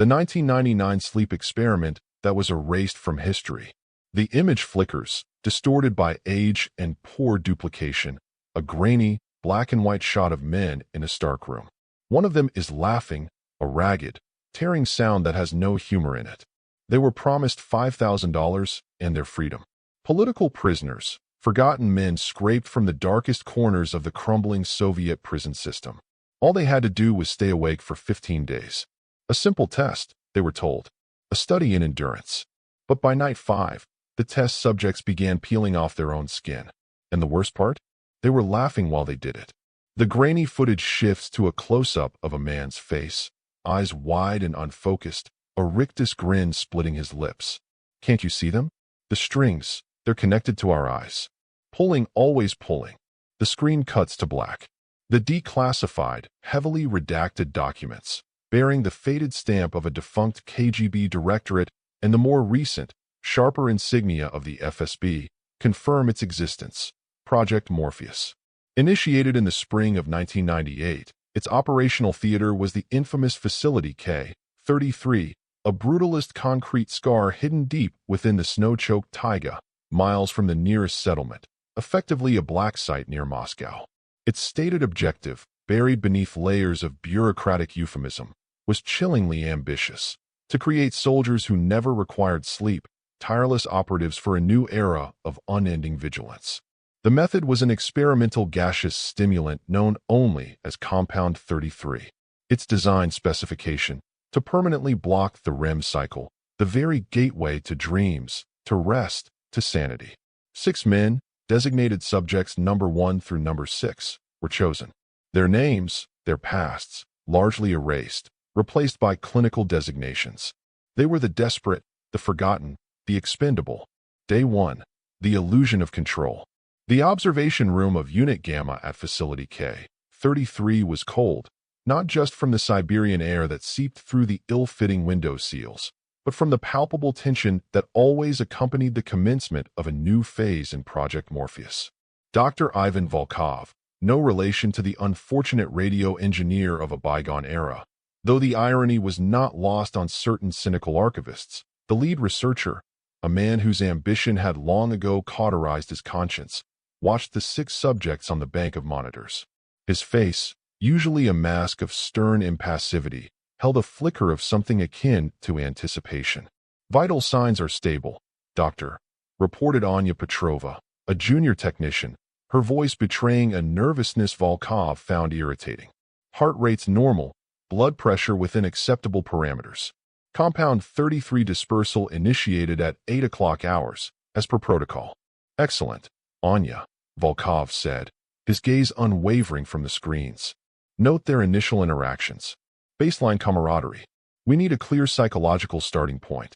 The 1999 sleep experiment that was erased from history. The image flickers, distorted by age and poor duplication, a grainy, black and white shot of men in a stark room. One of them is laughing, a ragged, tearing sound that has no humor in it. They were promised $5,000 and their freedom. Political prisoners, forgotten men scraped from the darkest corners of the crumbling Soviet prison system. All they had to do was stay awake for 15 days. A simple test, they were told. A study in endurance. But by night 5, the test subjects began peeling off their own skin. And the worst part? They were laughing while they did it. The grainy footage shifts to a close-up of a man's face, eyes wide and unfocused, a rictus grin splitting his lips. Can't you see them? The strings, they're connected to our eyes. Pulling, always pulling. The screen cuts to black. The declassified, heavily redacted documents, bearing the faded stamp of a defunct KGB directorate and the more recent, sharper insignia of the FSB, confirm its existence. Project Morpheus. Initiated in the spring of 1998, its operational theater was the infamous Facility K-33, a brutalist concrete scar hidden deep within the snow-choked taiga, miles from the nearest settlement, effectively a black site near Moscow. Its stated objective, buried beneath layers of bureaucratic euphemism, was chillingly ambitious: to create soldiers who never required sleep, tireless operatives for a new era of unending vigilance. The method was an experimental gaseous stimulant known only as Compound 33. Its design specification: to permanently block the REM cycle, the very gateway to dreams, to rest, to sanity. 6 men, designated subjects number 1 through number 6, were chosen. Their names, their pasts, largely erased, replaced by clinical designations. They were the desperate, the forgotten, the expendable. Day 1. The illusion of control. The observation room of Unit Gamma at Facility K-33 was cold, not just from the Siberian air that seeped through the ill-fitting window seals, but from the palpable tension that always accompanied the commencement of a new phase in Project Morpheus. Dr. Ivan Volkov, no relation to the unfortunate radio engineer of a bygone era, though the irony was not lost on certain cynical archivists. The lead researcher, a man whose ambition had long ago cauterized his conscience, watched the 6 subjects on the bank of monitors. His face, usually a mask of stern impassivity, held a flicker of something akin to anticipation. Vital signs are stable, doctor, reported Anya Petrova, a junior technician, her voice betraying a nervousness Volkov found irritating. Heart rate's normal, blood pressure within acceptable parameters. Compound 33 dispersal initiated at 8 o'clock hours, as per protocol. Excellent, Anya, Volkov said, his gaze unwavering from the screens. Note their initial interactions. Baseline camaraderie. We need a clear psychological starting point.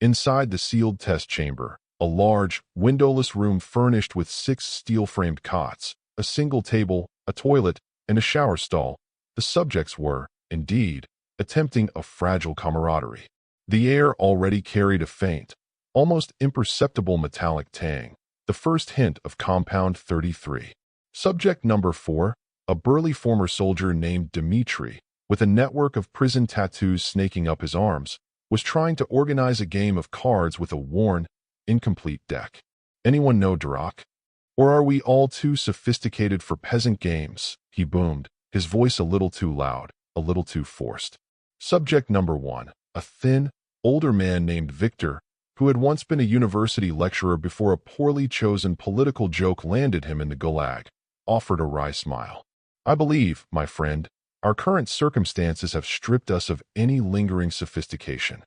Inside the sealed test chamber, a large, windowless room furnished with 6 steel-framed cots, a single table, a toilet, and a shower stall, the subjects were, indeed, attempting a fragile camaraderie. The air already carried a faint, almost imperceptible metallic tang, the first hint of Compound 33. Subject number 4, a burly former soldier named Dmitri, with a network of prison tattoos snaking up his arms, was trying to organize a game of cards with a worn, incomplete deck. Anyone know Durak? Or are we all too sophisticated for peasant games? He boomed, his voice a little too loud, a little too forced. Subject number 1, a thin, older man named Victor, who had once been a university lecturer before a poorly chosen political joke landed him in the gulag, offered a wry smile. I believe, my friend, our current circumstances have stripped us of any lingering sophistication.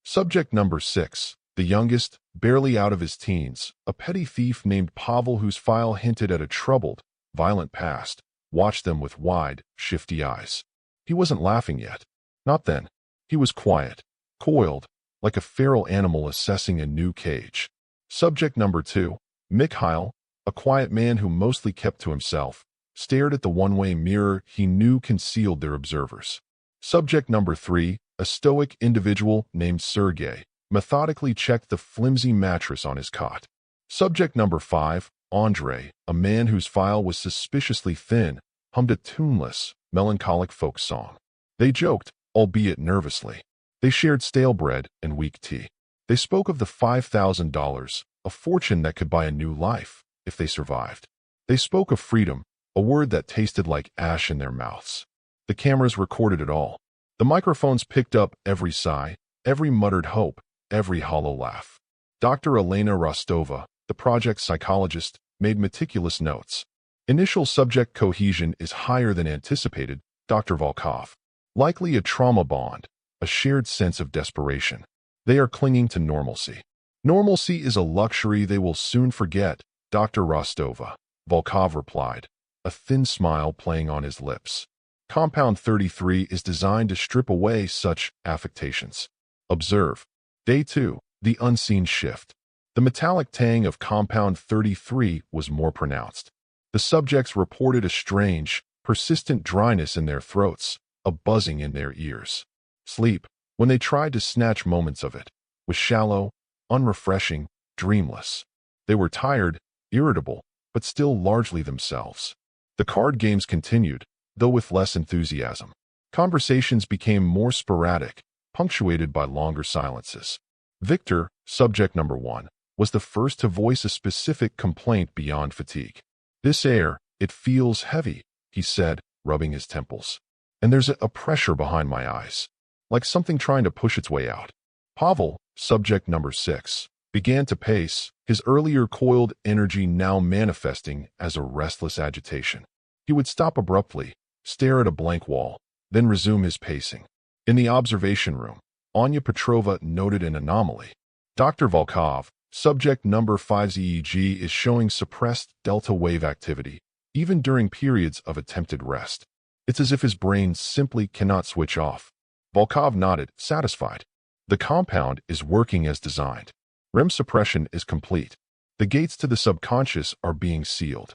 Subject number 6, the youngest, barely out of his teens, a petty thief named Pavel whose file hinted at a troubled, violent past, watched them with wide, shifty eyes. He wasn't laughing yet. Not then. He was quiet, coiled, like a feral animal assessing a new cage. Subject number 2, Mikhail, a quiet man who mostly kept to himself, stared at the one-way mirror he knew concealed their observers. Subject number 3, a stoic individual named Sergei, methodically checked the flimsy mattress on his cot. Subject number 5, Andrei, a man whose file was suspiciously thin, hummed a tuneless, melancholic folk song. They joked, albeit nervously. They shared stale bread and weak tea. They spoke of the $5,000, a fortune that could buy a new life if they survived. They spoke of freedom, a word that tasted like ash in their mouths. The cameras recorded it all. The microphones picked up every sigh, every muttered hope, every hollow laugh. Dr. Elena Rostova, the project psychologist, made meticulous notes. Initial subject cohesion is higher than anticipated, Dr. Volkov. Likely a trauma bond, a shared sense of desperation. They are clinging to normalcy. Normalcy is a luxury they will soon forget, Dr. Rostova. Volkov replied, a thin smile playing on his lips. Compound 33 is designed to strip away such affectations. Observe. Day 2, the unseen shift. The metallic tang of Compound 33 was more pronounced. The subjects reported a strange, persistent dryness in their throats, a buzzing in their ears. Sleep, when they tried to snatch moments of it, was shallow, unrefreshing, dreamless. They were tired, irritable, but still largely themselves. The card games continued, though with less enthusiasm. Conversations became more sporadic, punctuated by longer silences. Victor, subject number 1, was the first to voice a specific complaint beyond fatigue. This air, it feels heavy, he said, rubbing his temples. And there's a pressure behind my eyes, like something trying to push its way out. Pavel, subject number 6, began to pace, his earlier coiled energy now manifesting as a restless agitation. He would stop abruptly, stare at a blank wall, then resume his pacing. In the observation room, Anya Petrova noted an anomaly. Dr. Volkov, subject number 5's EEG is showing suppressed delta wave activity, even during periods of attempted rest. It's as if his brain simply cannot switch off. Volkov nodded, satisfied. The compound is working as designed. REM suppression is complete. The gates to the subconscious are being sealed.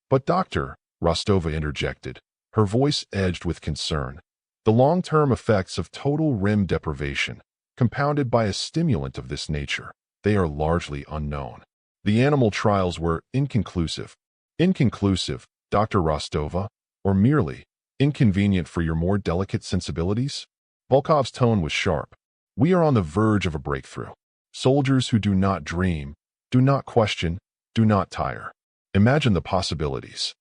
But Dr. Rostova interjected, her voice edged with concern. The long-term effects of total REM deprivation, compounded by a stimulant of this nature, they are largely unknown. The animal trials were inconclusive. Inconclusive, Dr. Rostova, or merely inconvenient for your more delicate sensibilities? Volkov's tone was sharp. We are on the verge of a breakthrough. Soldiers who do not dream, do not question, do not tire. Imagine the possibilities.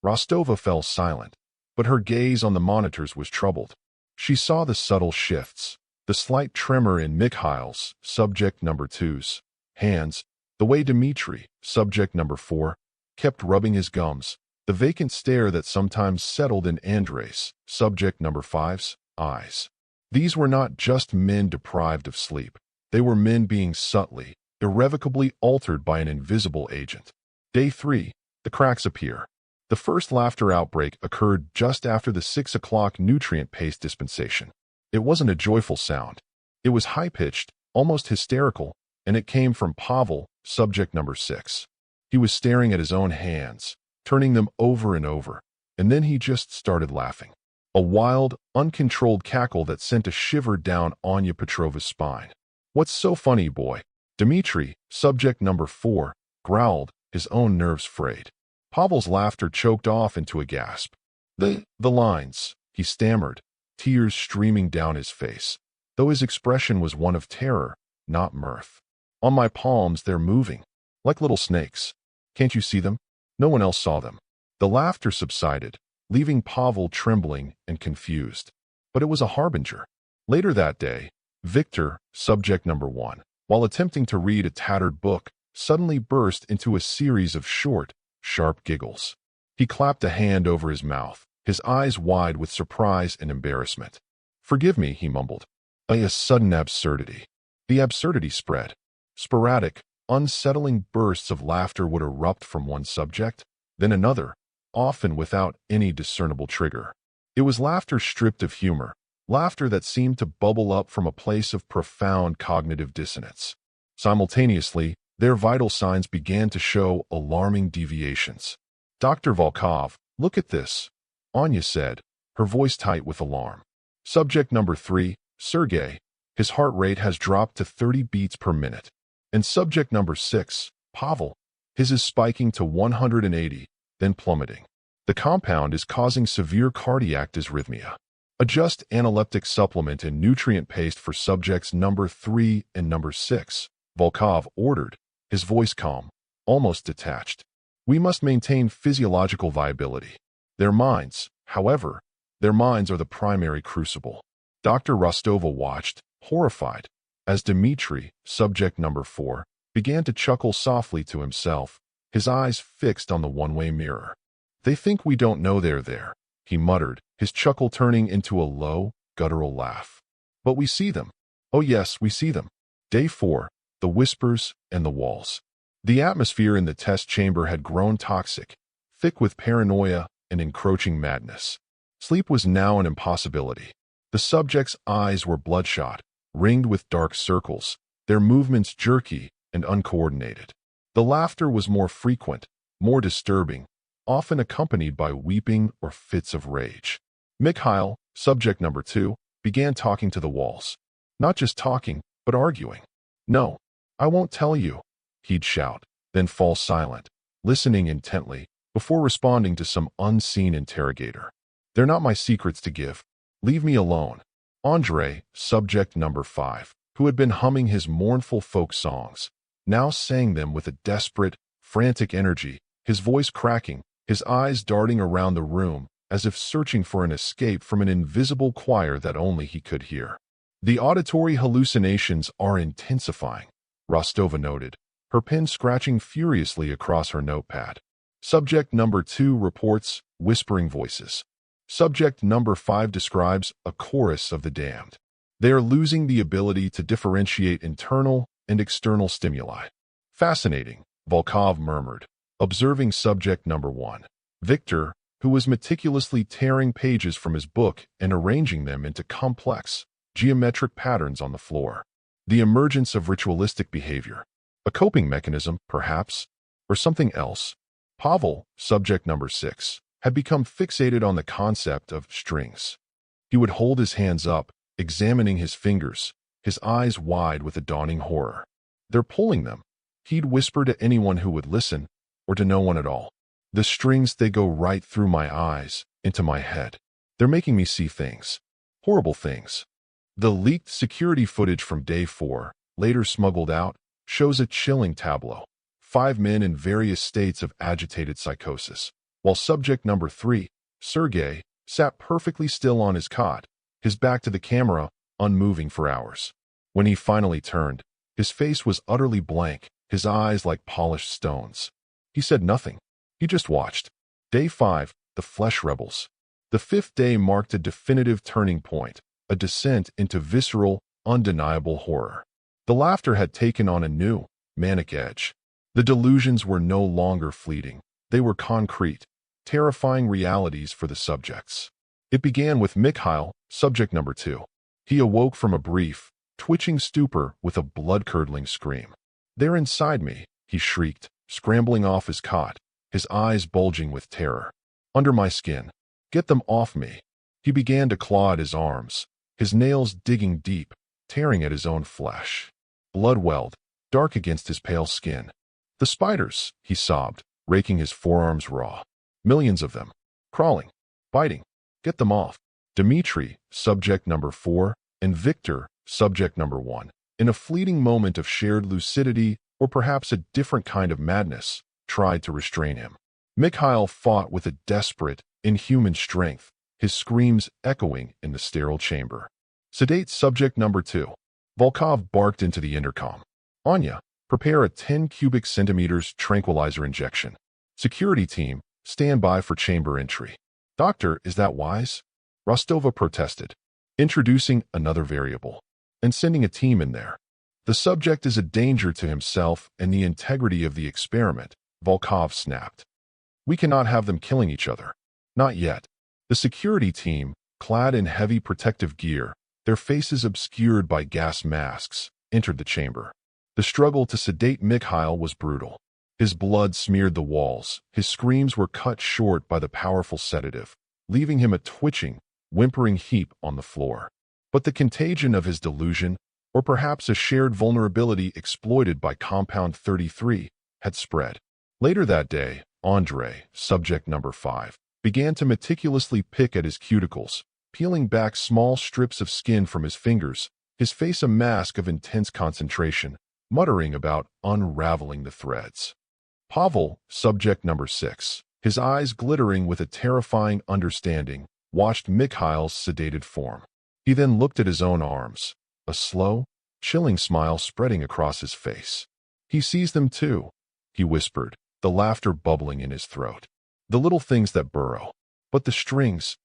Rostova fell silent, but her gaze on the monitors was troubled. She saw the subtle shifts, the slight tremor in Mikhail's, subject number 2's, hands, the way Dmitri, subject number 4, kept rubbing his gums, the vacant stare that sometimes settled in Andrei's, subject number 5's, eyes. These were not just men deprived of sleep. They were men being subtly, irrevocably altered by an invisible agent. Day 3, the cracks appear. The first laughter outbreak occurred just after the 6 o'clock nutrient-paced dispensation. It wasn't a joyful sound. It was high-pitched, almost hysterical, and it came from Pavel, subject number 6. He was staring at his own hands, turning them over and over, and then he just started laughing. A wild, uncontrolled cackle that sent a shiver down Anya Petrova's spine. What's so funny, boy? Dmitri, subject number 4, growled, his own nerves frayed. Pavel's laughter choked off into a gasp. The lines, he stammered, tears streaming down his face, though his expression was one of terror, not mirth. On my palms they're moving, like little snakes. Can't you see them? No one else saw them. The laughter subsided, leaving Pavel trembling and confused. But it was a harbinger. Later that day, Victor, subject number 1, while attempting to read a tattered book, suddenly burst into a series of short, sharp giggles. He clapped a hand over his mouth, his eyes wide with surprise and embarrassment. Forgive me, he mumbled. A sudden absurdity. The absurdity spread. Sporadic, unsettling bursts of laughter would erupt from one subject, then another, often without any discernible trigger. It was laughter stripped of humor, laughter that seemed to bubble up from a place of profound cognitive dissonance. Simultaneously, their vital signs began to show alarming deviations. Dr. Volkov, look at this, Anya said, her voice tight with alarm. Subject number 3, Sergei, his heart rate has dropped to 30 beats per minute. And subject number 6, Pavel, his is spiking to 180, then plummeting. The compound is causing severe cardiac dysrhythmia. Adjust analeptic supplement and nutrient paste for subjects number 3 and number 6, Volkov ordered, his voice calm, almost detached. We must maintain physiological viability. Their minds, however, their minds are the primary crucible. Dr. Rostova watched, horrified, as Dmitri, subject number 4, began to chuckle softly to himself, his eyes fixed on the one-way mirror. They think we don't know they're there, he muttered, his chuckle turning into a low, guttural laugh. But we see them. Oh yes, we see them. Day 4, the whispers and the walls. The atmosphere in the test chamber had grown toxic, thick with paranoia and encroaching madness. Sleep was now an impossibility. The subjects' eyes were bloodshot, ringed with dark circles, their movements jerky and uncoordinated. The laughter was more frequent, more disturbing, often accompanied by weeping or fits of rage. Mikhail, subject number 2, began talking to the walls. Not just talking, but arguing. "No, I won't tell you," he'd shout, then fall silent, listening intently, before responding to some unseen interrogator. "They're not my secrets to give. Leave me alone." Andrei, subject number 5, who had been humming his mournful folk songs, now sang them with a desperate, frantic energy, his voice cracking, his eyes darting around the room, as if searching for an escape from an invisible choir that only he could hear. "The auditory hallucinations are intensifying," Rostova noted, her pen scratching furiously across her notepad. Subject number 2 reports whispering voices. Subject number 5 describes a chorus of the damned. They are losing the ability to differentiate internal and external stimuli. "Fascinating," Volkov murmured, observing subject number 1. Victor, who was meticulously tearing pages from his book and arranging them into complex, geometric patterns on the floor. The emergence of ritualistic behavior. A coping mechanism, perhaps, or something else. Pavel, subject number 6, had become fixated on the concept of strings. He would hold his hands up, examining his fingers, his eyes wide with a dawning horror. "They're pulling them," he'd whisper to anyone who would listen, or to no one at all. "The strings, they go right through my eyes, into my head. They're making me see things. Horrible things." The leaked security footage from Day 4, later smuggled out, shows a chilling tableau. 5 men in various states of agitated psychosis, while subject number 3, Sergei, sat perfectly still on his cot, his back to the camera, unmoving for hours. When he finally turned, his face was utterly blank, his eyes like polished stones. He said nothing. He just watched. Day 5, the Flesh Rebels. The 5th day marked a definitive turning point, a descent into visceral, undeniable horror. The laughter had taken on a new, manic edge. The delusions were no longer fleeting. They were concrete, terrifying realities for the subjects. It began with Mikhail, subject number 2. He awoke from a brief, twitching stupor with a blood-curdling scream. "They're inside me," he shrieked, scrambling off his cot, his eyes bulging with terror. "Under my skin. Get them off me." He began to claw at his arms, his nails digging deep, tearing at his own flesh. Blood welled, dark against his pale skin. "The spiders," he sobbed, raking his forearms raw. "Millions of them. Crawling. Biting. Get them off." Dmitri, subject number 4, and Victor, subject number 1, in a fleeting moment of shared lucidity or perhaps a different kind of madness, tried to restrain him. Mikhail fought with a desperate, inhuman strength, his screams echoing in the sterile chamber. Sedate subject number 2. Volkov barked into the intercom. "Anya, prepare a 10 cubic centimeters tranquilizer injection. Security team, stand by for chamber entry." "Doctor, is that wise?" Rostova protested, introducing another variable, and sending a team in there. "The subject is a danger to himself and the integrity of the experiment," Volkov snapped. "We cannot have them killing each other. Not yet." The security team, clad in heavy protective gear, their faces obscured by gas masks, entered the chamber. The struggle to sedate Mikhail was brutal. His blood smeared the walls, his screams were cut short by the powerful sedative, leaving him a twitching, whimpering heap on the floor. But the contagion of his delusion, or perhaps a shared vulnerability exploited by Compound 33, had spread. Later that day, Andrei, subject number 5, began to meticulously pick at his cuticles, peeling back small strips of skin from his fingers, his face a mask of intense concentration, muttering about unraveling the threads. Pavel, subject number 6, his eyes glittering with a terrifying understanding, watched Mikhail's sedated form. He then looked at his own arms, a slow, chilling smile spreading across his face. "He sees them too," he whispered, the laughter bubbling in his throat. "The little things that burrow. But the strings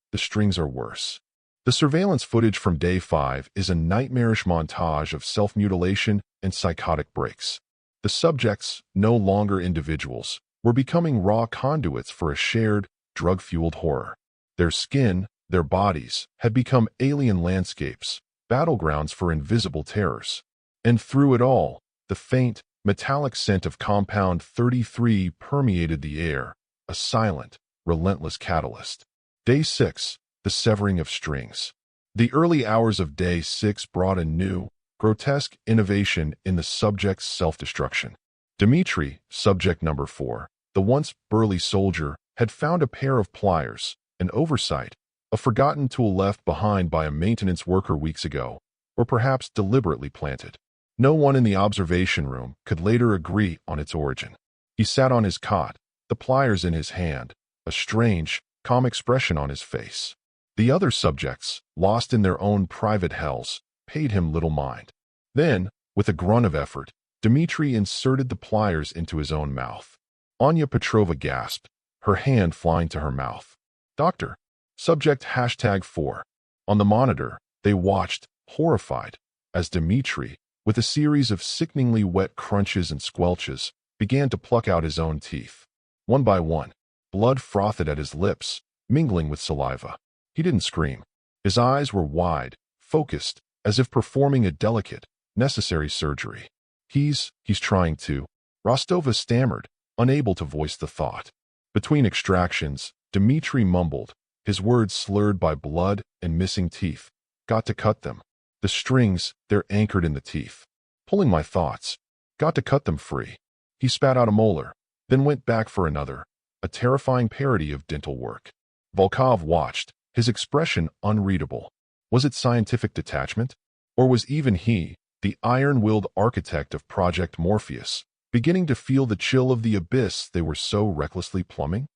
are worse." The surveillance footage from day 5 is a nightmarish montage of self-mutilation and psychotic breaks. The subjects, no longer individuals, were becoming raw conduits for a shared, drug-fueled horror. Their skin, their bodies, had become alien landscapes, battlegrounds for invisible terrors. And through it all, the faint, metallic scent of Compound 33 permeated the air, a silent, relentless catalyst. Day 6, the severing of strings. The early hours of Day 6 brought a new, grotesque innovation in the subject's self-destruction. Dmitri, subject number 4, the once burly soldier, had found a pair of pliers, an oversight, a forgotten tool left behind by a maintenance worker weeks ago, or perhaps deliberately planted. No one in the observation room could later agree on its origin. He sat on his cot, the pliers in his hand, a strange, calm expression on his face. The other subjects, lost in their own private hells, paid him little mind. Then, with a grunt of effort, Dmitri inserted the pliers into his own mouth. Anya Petrova gasped, her hand flying to her mouth. "Doctor." Subject #4. On the monitor, they watched, horrified, as Dmitri, with a series of sickeningly wet crunches and squelches, began to pluck out his own teeth. One by one, blood frothed at his lips, mingling with saliva. He didn't scream. His eyes were wide, focused, as if performing a delicate, necessary surgery. He's trying to. Rostova stammered, unable to voice the thought. Between extractions, Dmitri mumbled, his words slurred by blood and missing teeth. "Got to cut them. The strings, they're anchored in the teeth. Pulling my thoughts. Got to cut them free." He spat out a molar, then went back for another, a terrifying parody of dental work. Volkov watched, his expression unreadable. Was it scientific detachment? Or was even he, the iron-willed architect of Project Morpheus, beginning to feel the chill of the abyss they were so recklessly plumbing?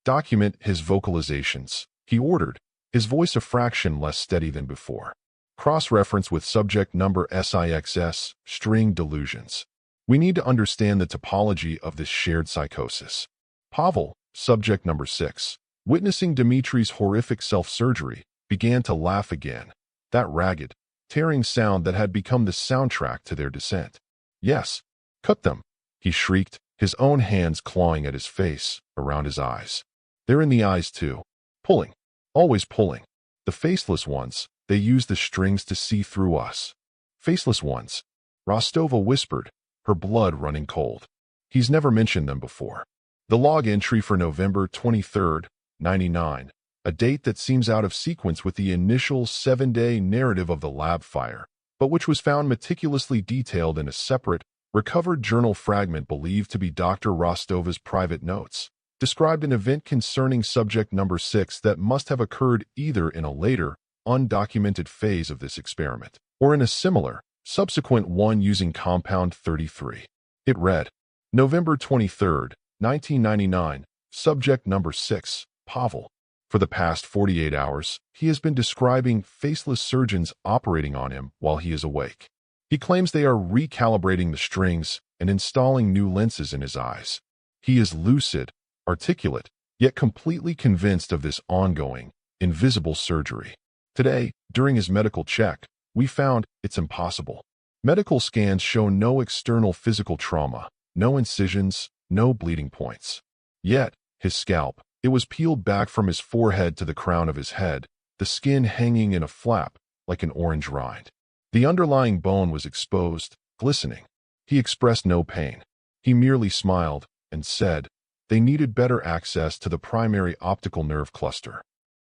"Document his vocalizations," he ordered, his voice a fraction less steady than before. "Cross-reference with subject number SIXS, string delusions. We need to understand the topology of this shared psychosis." Pavel, subject number 6, witnessing Dmitri's horrific self-surgery, began to laugh again, that ragged, tearing sound that had become the soundtrack to their descent. "Yes, cut them," he shrieked, his own hands clawing at his face, around his eyes. "They're in the eyes too. Pulling. Always pulling. The faceless ones, they use the strings to see through us." "Faceless ones," Rostova whispered, her blood running cold. He's never mentioned them before. The log entry for November 23rd, 99, a date that seems out of sequence with the initial 7-day narrative of the lab fire, but which was found meticulously detailed in a separate, recovered journal fragment believed to be Dr. Rostova's private notes, described an event concerning subject number 6 that must have occurred either in a later, undocumented phase of this experiment, or in a similar, subsequent one using Compound 33. It read, November 23rd, 1999, subject number 6, Pavel. For the past 48 hours, he has been describing faceless surgeons operating on him while he is awake. He claims they are recalibrating the strings and installing new lenses in his eyes. He is lucid, articulate, yet completely convinced of this ongoing, invisible surgery. Today, during his medical check, we found it's impossible. Medical scans show no external physical trauma, no incisions, no bleeding points. Yet, his scalp, it was peeled back from his forehead to the crown of his head, the skin hanging in a flap like an orange rind. The underlying bone was exposed, glistening. He expressed no pain. He merely smiled and said, they needed better access to the primary optical nerve cluster.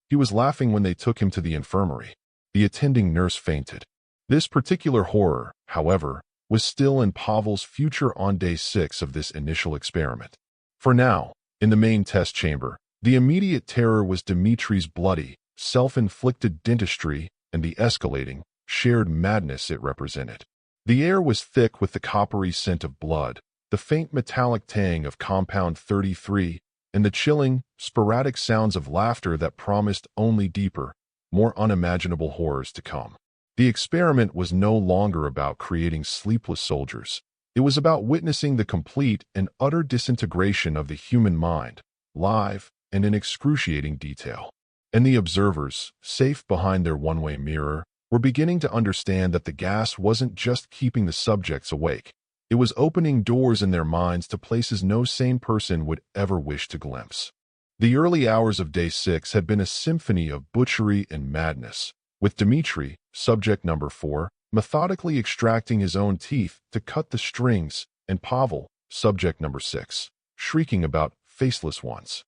He was laughing when they took him to the infirmary. The attending nurse fainted. This particular horror, however, was still in Pavel's future on day 6 of this initial experiment. For now, in the main test chamber, the immediate terror was Dmitri's bloody, self-inflicted dentistry, and the escalating, shared madness it represented. The air was thick with the coppery scent of blood, the faint metallic tang of Compound 33, and the chilling, sporadic sounds of laughter that promised only deeper, more unimaginable horrors to come. The experiment was no longer about creating sleepless soldiers. It was about witnessing the complete and utter disintegration of the human mind, live and in excruciating detail. And the observers, safe behind their one-way mirror, were beginning to understand that the gas wasn't just keeping the subjects awake. It was opening doors in their minds to places no sane person would ever wish to glimpse. The early hours of day 6 had been a symphony of butchery and madness, with Dmitri, subject number 4, methodically extracting his own teeth to cut the strings, and Pavel, subject number 6, shrieking about faceless ones.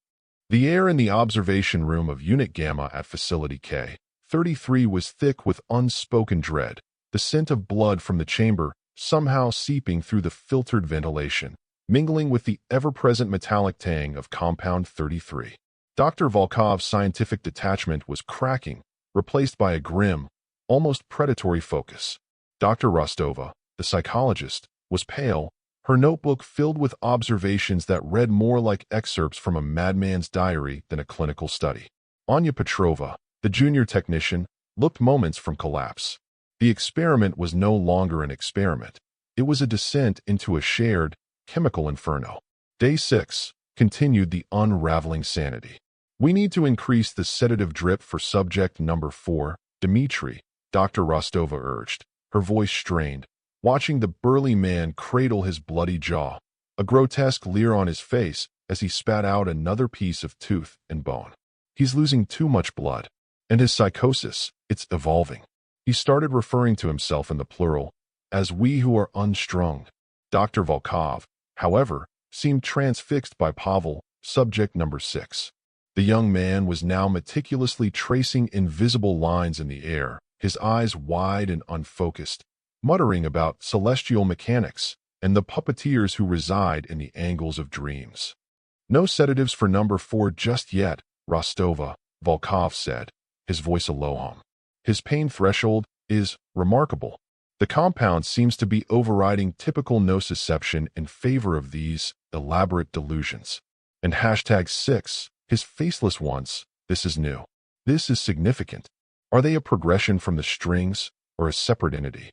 The air in the observation room of Unit Gamma at Facility K-33 was thick with unspoken dread, the scent of blood from the chamber somehow seeping through the filtered ventilation, mingling with the ever-present metallic tang of Compound 33. Dr. Volkov's scientific detachment was cracking, replaced by a grim, almost predatory focus. Dr. Rostova, the psychologist, was pale, her notebook filled with observations that read more like excerpts from a madman's diary than a clinical study. Anya Petrova, the junior technician, looked moments from collapse. The experiment was no longer an experiment. It was a descent into a shared, chemical inferno. Day 6 continued the unraveling sanity. We need to increase the sedative drip for subject number 4, Dmitri, Dr. Rostova urged, her voice strained, watching the burly man cradle his bloody jaw, a grotesque leer on his face as he spat out another piece of tooth and bone. He's losing too much blood. And his psychosis, it's evolving. He started referring to himself in the plural, as we who are unstrung. Dr. Volkov, however, seemed transfixed by Pavel, subject number 6. The young man was now meticulously tracing invisible lines in the air, his eyes wide and unfocused, muttering about celestial mechanics and the puppeteers who reside in the angles of dreams. No sedatives for number 4 just yet, Rostova, Volkov said, his voice a low hum. His pain threshold is remarkable. The compound seems to be overriding typical nociception in favor of these elaborate delusions. And hashtag 6, his faceless ones, this is new. This is significant. Are they a progression from the strings or a separate entity?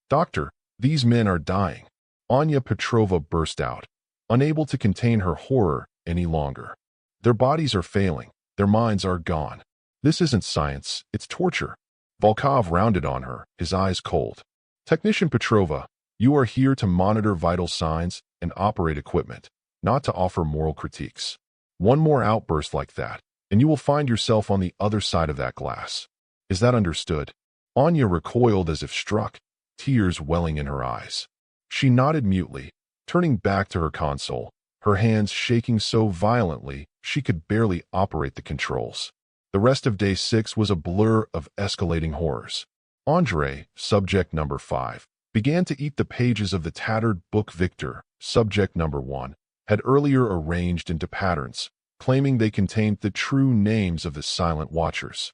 Doctor, these men are dying. Anya Petrova burst out, unable to contain her horror any longer. Their bodies are failing. Their minds are gone. This isn't science, it's torture. Volkov rounded on her, his eyes cold. Technician Petrova, you are here to monitor vital signs and operate equipment, not to offer moral critiques. One more outburst like that, and you will find yourself on the other side of that glass. Is that understood? Anya recoiled as if struck, tears welling in her eyes. She nodded mutely, turning back to her console, her hands shaking so violently she could barely operate the controls. The rest of day 6 was a blur of escalating horrors. Andrei, subject number 5, began to eat the pages of the tattered book Victor, subject number 1, had earlier arranged into patterns, claiming they contained the true names of the silent watchers.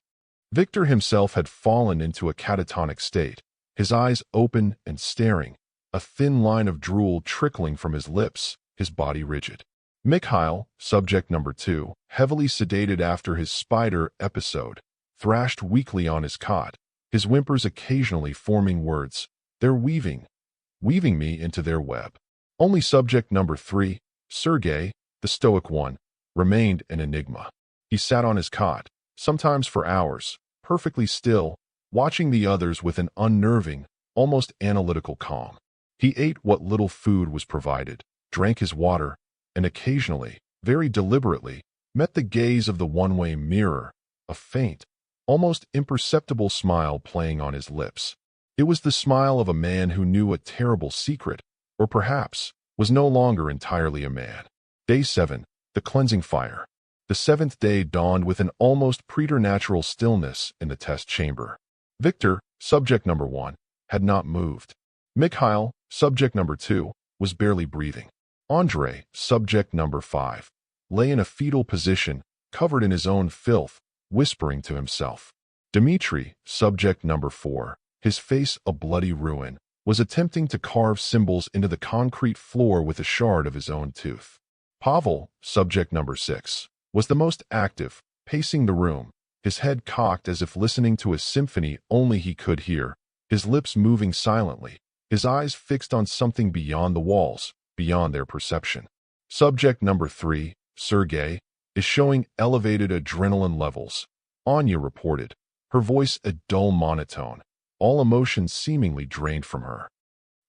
Victor himself had fallen into a catatonic state, his eyes open and staring, a thin line of drool trickling from his lips, his body rigid. Mikhail, subject number 2, heavily sedated after his spider episode, thrashed weakly on his cot, his whimpers occasionally forming words. They're weaving me into their web. Only subject number 3, Sergei, the stoic one, remained an enigma. He sat on his cot, sometimes for hours, perfectly still, watching the others with an unnerving, almost analytical calm. He ate what little food was provided, drank his water, and occasionally, very deliberately, met the gaze of the one-way mirror, a faint, almost imperceptible smile playing on his lips. It was the smile of a man who knew a terrible secret, or perhaps was no longer entirely a man. Day 7, the cleansing fire. The 7th day dawned with an almost preternatural stillness in the test chamber. Victor, subject number 1, had not moved. Mikhail, subject number 2, was barely breathing. Andrei, subject number 5, lay in a fetal position, covered in his own filth, whispering to himself. Dmitri, subject number 4, his face a bloody ruin, was attempting to carve symbols into the concrete floor with a shard of his own tooth. Pavel, subject number 6, was the most active, pacing the room, his head cocked as if listening to a symphony only he could hear, his lips moving silently, his eyes fixed on something beyond the walls, beyond their perception. Subject number 3, Sergei, is showing elevated adrenaline levels, Anya reported, her voice a dull monotone, all emotions seemingly drained from her.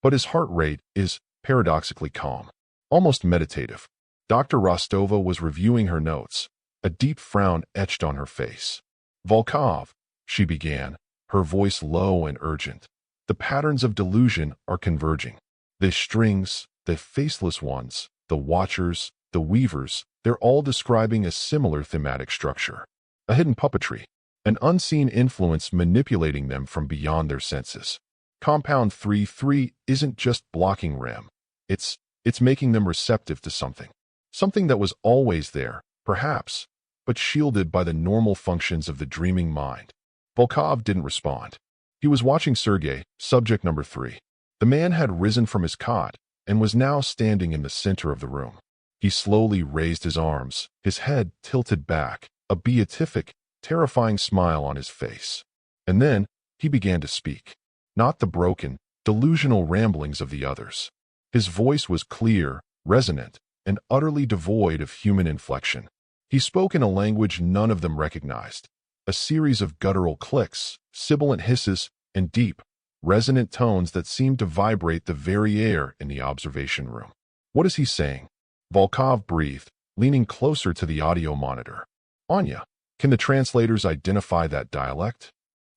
But his heart rate is paradoxically calm, almost meditative. Dr. Rostova was reviewing her notes, a deep frown etched on her face. Volkov, she began, her voice low and urgent. The patterns of delusion are converging. The strings, the faceless ones, the watchers, the weavers, they're all describing a similar thematic structure. A hidden puppetry, an unseen influence manipulating them from beyond their senses. Compound 3-3 isn't just blocking REM. It's making them receptive to something. Something that was always there, perhaps, but shielded by the normal functions of the dreaming mind. Volkov didn't respond. He was watching Sergei, subject number 3. The man had risen from his cot and was now standing in the center of the room. He slowly raised his arms, his head tilted back, a beatific, terrifying smile on his face. And then he began to speak. Not the broken, delusional ramblings of the others. His voice was clear, resonant, and utterly devoid of human inflection. He spoke in a language none of them recognized, a series of guttural clicks, sibilant hisses, and deep, resonant tones that seemed to vibrate the very air in the observation room. What is he saying? Volkov breathed, leaning closer to the audio monitor. Anya, can the translators identify that dialect?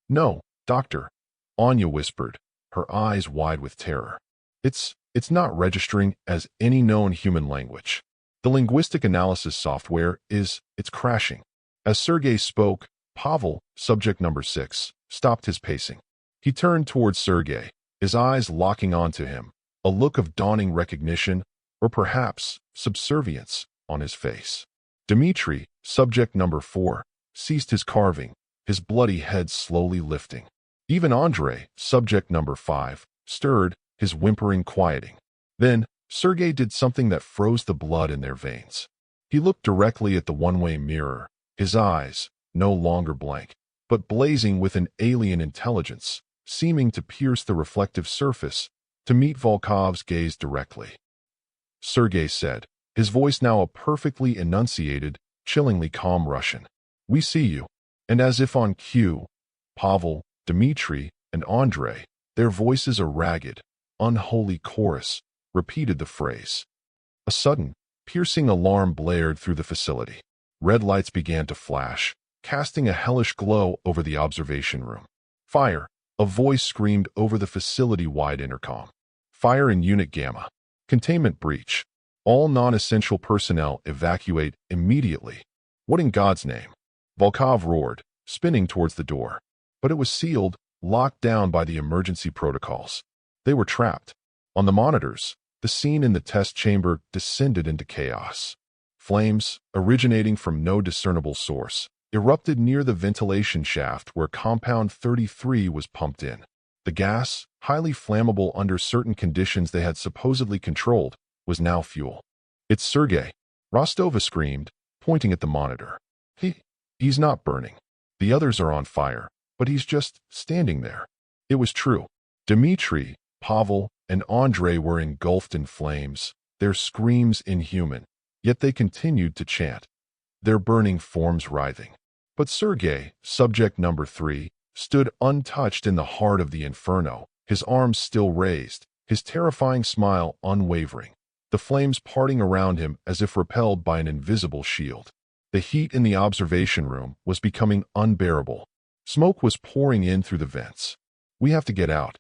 No, doctor, Anya whispered, her eyes wide with terror. It's not registering as any known human language. The linguistic analysis software it's crashing. As Sergei spoke, Pavel, subject number 6, stopped his pacing. He turned towards Sergei, his eyes locking onto him, a look of dawning recognition, or perhaps subservience, on his face. Dmitri, subject number 4, ceased his carving, his bloody head slowly lifting. Even Andrei, subject number 5, stirred, his whimpering quieting. Then, Sergei did something that froze the blood in their veins. He looked directly at the one-way mirror, his eyes, no longer blank, but blazing with an alien intelligence, seeming to pierce the reflective surface, to meet Volkov's gaze directly. Sergei said, his voice now a perfectly enunciated, chillingly calm Russian. We see you. And as if on cue, Pavel, Dmitri, and Andrei, their voices a ragged, unholy chorus, repeated the phrase. A sudden, piercing alarm blared through the facility. Red lights began to flash, casting a hellish glow over the observation room. Fire! A voice screamed over the facility-wide intercom. Fire in Unit Gamma. Containment breach. All non-essential personnel evacuate immediately. What in God's name? Volkov roared, spinning towards the door. But it was sealed, locked down by the emergency protocols. They were trapped. On the monitors, the scene in the test chamber descended into chaos. Flames, originating from no discernible source, erupted near the ventilation shaft where Compound 33 was pumped in. The gas, highly flammable under certain conditions they had supposedly controlled, was now fuel. It's Sergei, Rostova screamed, pointing at the monitor. He's not burning. The others are on fire, but he's just standing there. It was true. Dmitri, Pavel, and Andrei were engulfed in flames, their screams inhuman, yet they continued to chant, their burning forms writhing. But Sergei, subject number 3, stood untouched in the heart of the inferno, his arms still raised, his terrifying smile unwavering, the flames parting around him as if repelled by an invisible shield. The heat in the observation room was becoming unbearable. Smoke was pouring in through the vents. We have to get out.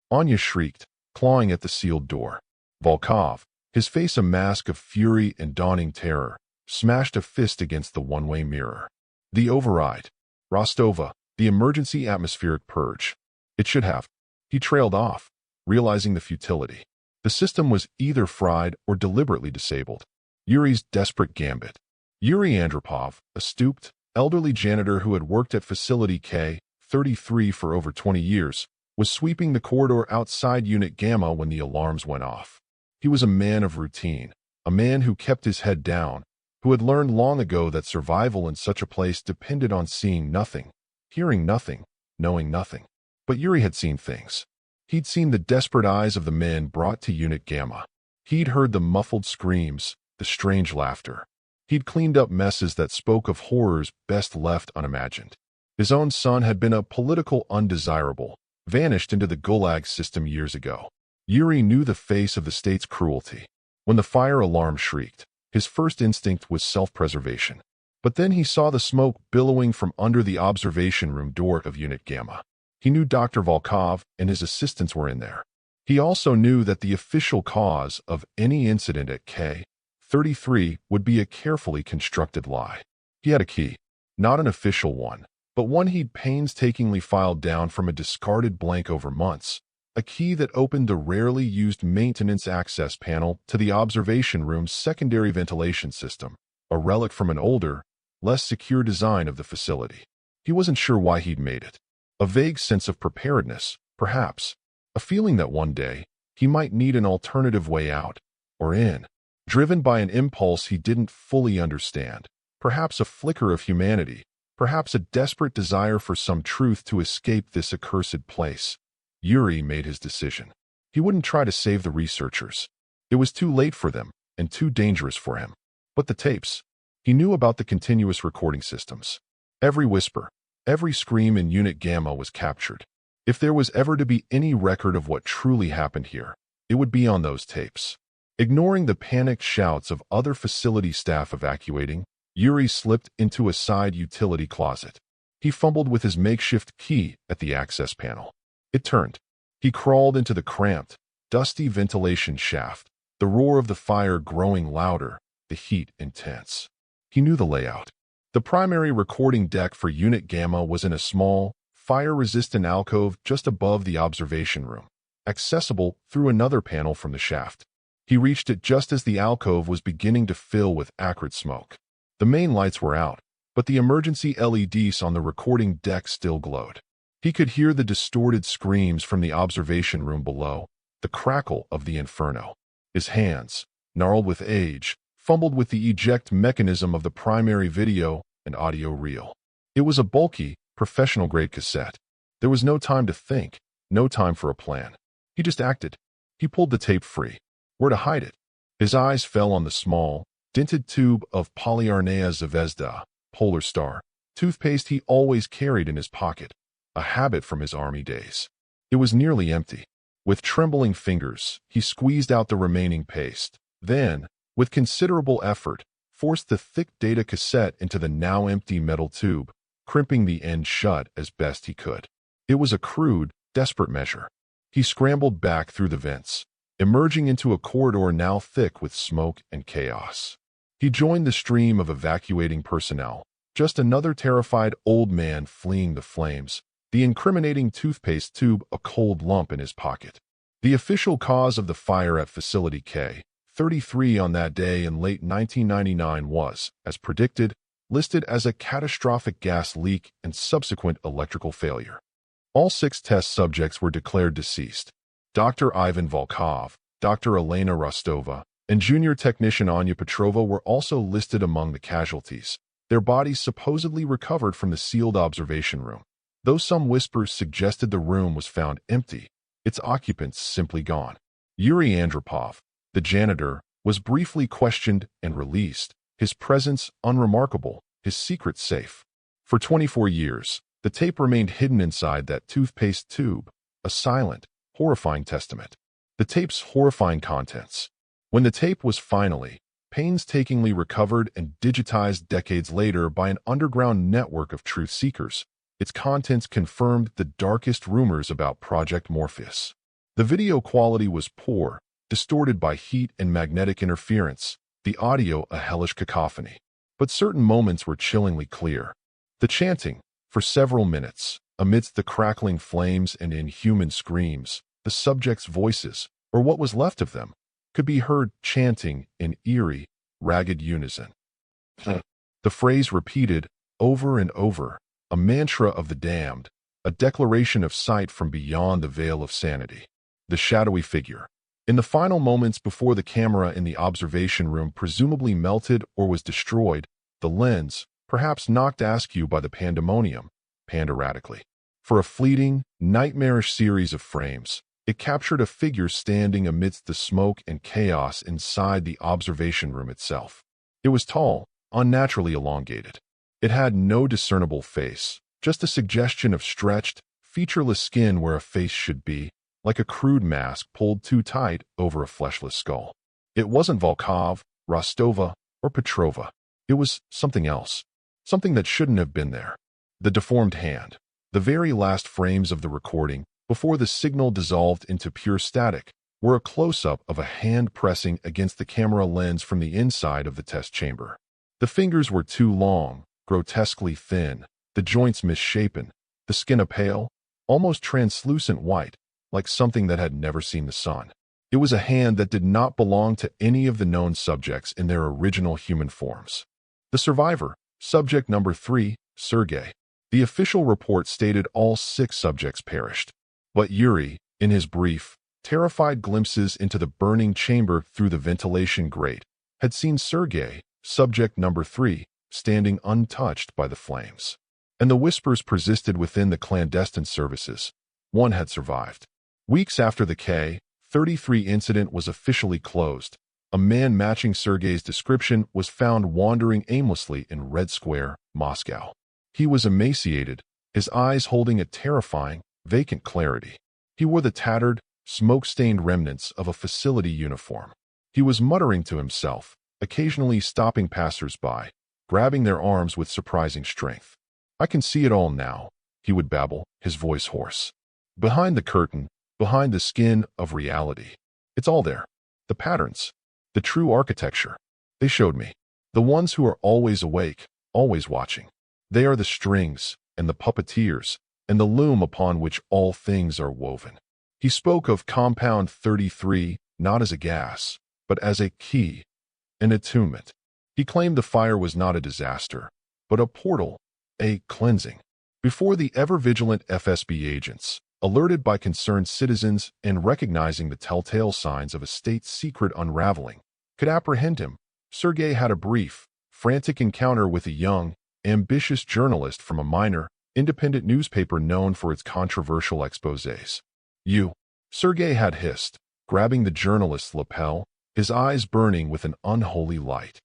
Anya shrieked, clawing at the sealed door. Volkov, his face a mask of fury and dawning terror, smashed a fist against the one-way mirror. The override. Rostova, the emergency atmospheric purge. It should have. He trailed off, realizing the futility. The system was either fried or deliberately disabled. Yuri's desperate gambit. Yuri Andropov, a stooped, elderly janitor who had worked at Facility K-33 for over 20 years, was sweeping the corridor outside Unit Gamma when the alarms went off. He was a man of routine, a man who kept his head down, who had learned long ago that survival in such a place depended on seeing nothing, hearing nothing, knowing nothing. But Yuri had seen things. He'd seen the desperate eyes of the men brought to Unit Gamma. He'd heard the muffled screams, the strange laughter. He'd cleaned up messes that spoke of horrors best left unimagined. His own son had been a political undesirable, vanished into the Gulag system years ago. Yuri knew the face of the state's cruelty. When the fire alarm shrieked, his first instinct was self-preservation. But then he saw the smoke billowing from under the observation room door of Unit Gamma. He knew Dr. Volkov and his assistants were in there. He also knew that the official cause of any incident at K-33 would be a carefully constructed lie. He had a key, not an official one, but one he'd painstakingly filed down from a discarded blank over months, a key that opened the rarely used maintenance access panel to the observation room's secondary ventilation system, a relic from an older, less secure design of the facility. He wasn't sure why he'd made it. A vague sense of preparedness, perhaps. A feeling that one day, he might need an alternative way out, or in. Driven by an impulse he didn't fully understand. Perhaps a flicker of humanity. Perhaps a desperate desire for some truth to escape this accursed place. Yuri made his decision. He wouldn't try to save the researchers. It was too late for them, and too dangerous for him. But the tapes. He knew about the continuous recording systems. Every whisper, every scream in Unit Gamma was captured. If there was ever to be any record of what truly happened here, it would be on those tapes. Ignoring the panicked shouts of other facility staff evacuating, Yuri slipped into a side utility closet. He fumbled with his makeshift key at the access panel. It turned. He crawled into the cramped, dusty ventilation shaft, the roar of the fire growing louder, the heat intense. He knew the layout. The primary recording deck for Unit Gamma was in a small, fire-resistant alcove just above the observation room, accessible through another panel from the shaft. He reached it just as the alcove was beginning to fill with acrid smoke. The main lights were out, but the emergency LEDs on the recording deck still glowed. He could hear the distorted screams from the observation room below, the crackle of the inferno. His hands, gnarled with age, fumbled with the eject mechanism of the primary video and audio reel. It was a bulky, professional-grade cassette. There was no time to think, no time for a plan. He just acted. He pulled the tape free. Where to hide it? His eyes fell on the small, dented tube of Polyarnea Zvezda, Polar Star, toothpaste he always carried in his pocket, a habit from his army days. It was nearly empty. With trembling fingers, he squeezed out the remaining paste. Then, with considerable effort, forced the thick data cassette into the now empty metal tube, crimping the end shut as best he could. It was a crude, desperate measure. He scrambled back through the vents, emerging into a corridor now thick with smoke and chaos. He joined the stream of evacuating personnel, just another terrified old man fleeing the flames, the incriminating toothpaste tube a cold lump in his pocket. The official cause of the fire at Facility K-33 on that day in late 1999 was, as predicted, listed as a catastrophic gas leak and subsequent electrical failure. All 6 test subjects were declared deceased. Dr. Ivan Volkov, Dr. Elena Rostova, and junior technician Anya Petrova were also listed among the casualties, their bodies supposedly recovered from the sealed observation room. Though some whispers suggested the room was found empty, its occupants simply gone. Yuri Andropov, the janitor, was briefly questioned and released, his presence unremarkable, his secret safe. For 24 years, the tape remained hidden inside that toothpaste tube, a silent, horrifying testament. The tape's horrifying contents. When the tape was finally, painstakingly recovered and digitized decades later by an underground network of truth seekers, its contents confirmed the darkest rumors about Project Morpheus. The video quality was poor, distorted by heat and magnetic interference, the audio a hellish cacophony. But certain moments were chillingly clear. The chanting, for several minutes, amidst the crackling flames and inhuman screams, the subjects' voices, or what was left of them, could be heard chanting in eerie, ragged unison. The phrase repeated over and over, a mantra of the damned, a declaration of sight from beyond the veil of sanity. The shadowy figure. In the final moments before the camera in the observation room presumably melted or was destroyed, the lens, perhaps knocked askew by the pandemonium, panned erratically. For a fleeting, nightmarish series of frames, it captured a figure standing amidst the smoke and chaos inside the observation room itself. It was tall, unnaturally elongated. It had no discernible face, just a suggestion of stretched, featureless skin where a face should be, like a crude mask pulled too tight over a fleshless skull. It wasn't Volkov, Rostova, or Petrova. It was something else, something that shouldn't have been there. The deformed hand. The very last frames of the recording, before the signal dissolved into pure static, were a close-up of a hand pressing against the camera lens from the inside of the test chamber. The fingers were too long, grotesquely thin, the joints misshapen, the skin a pale, almost translucent white, like something that had never seen the sun. It was a hand that did not belong to any of the known subjects in their original human forms. The survivor, subject number 3, Sergei. The official report stated all 6 subjects perished. But Yuri, in his brief, terrified glimpses into the burning chamber through the ventilation grate, had seen Sergei, subject number 3, standing untouched by the flames. And the whispers persisted within the clandestine services. One had survived. Weeks after the K-33 incident was officially closed, a man matching Sergei's description was found wandering aimlessly in Red Square, Moscow. He was emaciated, his eyes holding a terrifying, vacant clarity. He wore the tattered, smoke-stained remnants of a facility uniform. He was muttering to himself, occasionally stopping passers-by, grabbing their arms with surprising strength. "I can see it all now," he would babble, his voice hoarse. "Behind the curtain, behind the skin of reality. It's all there. The patterns, the true architecture. They showed me. The ones who are always awake, always watching. They are the strings, and the puppeteers, and the loom upon which all things are woven." He spoke of Compound 33 not as a gas, but as a key, an attunement. He claimed the fire was not a disaster, but a portal, a cleansing. Before the ever-vigilant FSB agents, alerted by concerned citizens and recognizing the telltale signs of a state secret unraveling, could apprehend him, Sergei had a brief, frantic encounter with a young, ambitious journalist from a minor, independent newspaper known for its controversial exposés. "You," Sergei had hissed, grabbing the journalist's lapel, his eyes burning with an unholy light.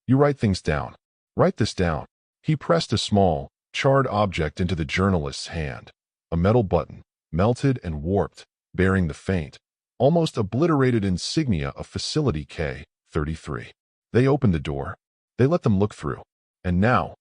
"You write things down. Write this down." He pressed a small, charred object into the journalist's hand, a metal button, melted and warped, bearing the faint, almost obliterated insignia of Facility K-33. They opened the door. They let them look through. And now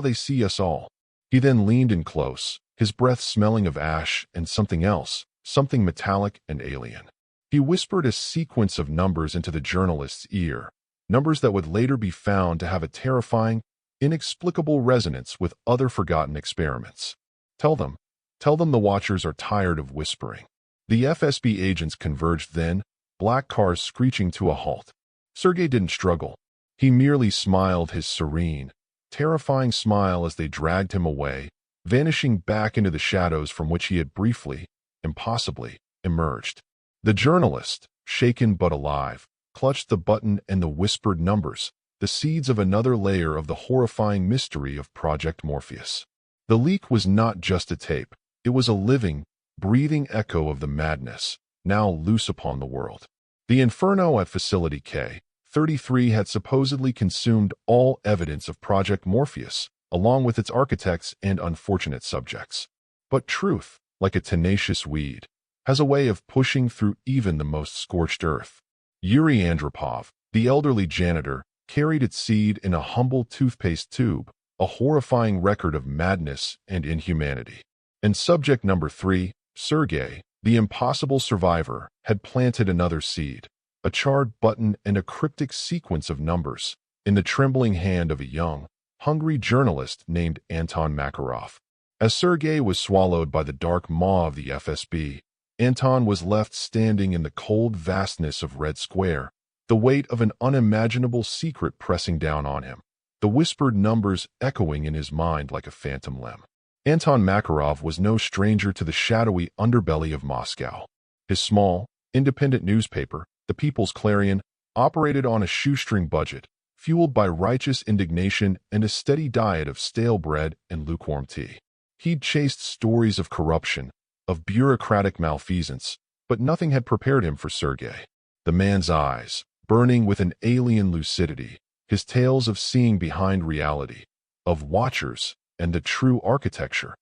they see us all. He then leaned in close, his breath smelling of ash and something else, something metallic and alien. He whispered a sequence of numbers into the journalist's ear, numbers that would later be found to have a terrifying, inexplicable resonance with other forgotten experiments. Tell them the watchers are tired of whispering." The FSB agents converged then, black cars screeching to a halt. Sergei didn't struggle. He merely smiled his serene, terrifying smile as they dragged him away, vanishing back into the shadows from which he had briefly, impossibly, emerged. The journalist, shaken but alive, clutched the button and the whispered numbers, the seeds of another layer of the horrifying mystery of Project Morpheus. The leak was not just a tape. It was a living, breathing echo of the madness, now loose upon the world. The inferno at Facility K-33 had supposedly consumed all evidence of Project Morpheus, along with its architects and unfortunate subjects. But truth, like a tenacious weed, has a way of pushing through even the most scorched earth. Yuri Andropov, the elderly janitor, carried its seed in a humble toothpaste tube, a horrifying record of madness and inhumanity. And subject number 3, Sergei, the impossible survivor, had planted another seed, a charred button and a cryptic sequence of numbers, in the trembling hand of a young, hungry journalist named Anton Makarov. As Sergei was swallowed by the dark maw of the FSB, Anton was left standing in the cold vastness of Red Square, the weight of an unimaginable secret pressing down on him. the whispered numbers echoing in his mind like a phantom limb. Anton Makarov was no stranger to the shadowy underbelly of Moscow. His small, independent newspaper, the People's Clarion, operated on a shoestring budget, fueled by righteous indignation and a steady diet of stale bread and lukewarm tea. He'd chased stories of corruption, of bureaucratic malfeasance, but nothing had prepared him for Sergei. The man's eyes, burning with an alien lucidity, his tales of seeing behind reality, of watchers and the true architecture.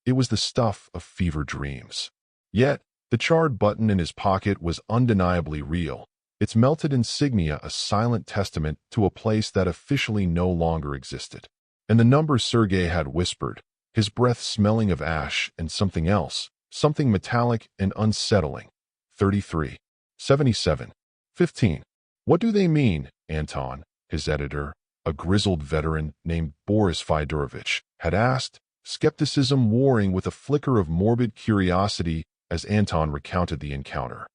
It was the stuff of fever dreams. Yet, the charred button in his pocket was undeniably real, its melted insignia a silent testament to a place that officially no longer existed. And the numbers Sergei had whispered, his breath smelling of ash and something else, something metallic and unsettling. 33, 77, 15. What do they mean, Anton? His editor, a grizzled veteran named Boris Fydorovich, had asked, skepticism warring with a flicker of morbid curiosity as Anton recounted the encounter.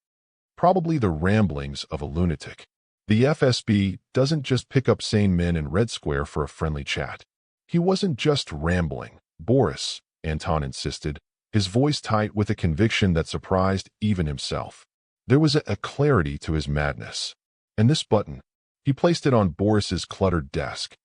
Probably the ramblings of a lunatic. The FSB doesn't just pick up sane men in Red Square for a friendly chat. He wasn't just rambling, Boris, Anton insisted, his voice tight with a conviction that surprised even himself. There was a clarity to his madness. And this button, he placed it on Boris's cluttered desk.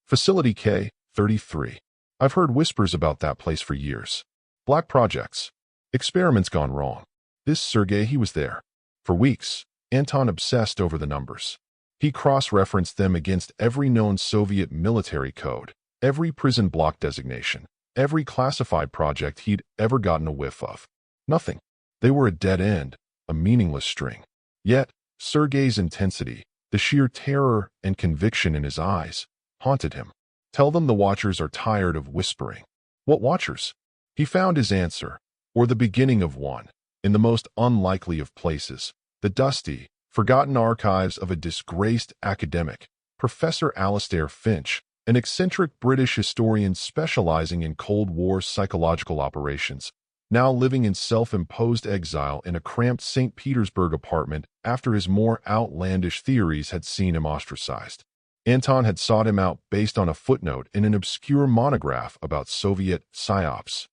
Facility K, 33. I've heard whispers about that place for years. Black projects. Experiments gone wrong. This Sergei, he was there. For weeks, Anton obsessed over the numbers. He cross-referenced them against every known Soviet military code, every prison block designation, every classified project he'd ever gotten a whiff of. Nothing. They were a dead end, a meaningless string. Yet, Sergei's intensity, the sheer terror and conviction in his eyes, haunted him. Tell them the watchers are tired of whispering. What watchers? He found his answer, or the beginning of one, in the most unlikely of places, the dusty, forgotten archives of a disgraced academic, Professor Alastair Finch, an eccentric British historian specializing in Cold War psychological operations, now living in self-imposed exile in a cramped St. Petersburg apartment after his more outlandish theories had seen him ostracized. Anton had sought him out based on a footnote in an obscure monograph about Soviet psyops.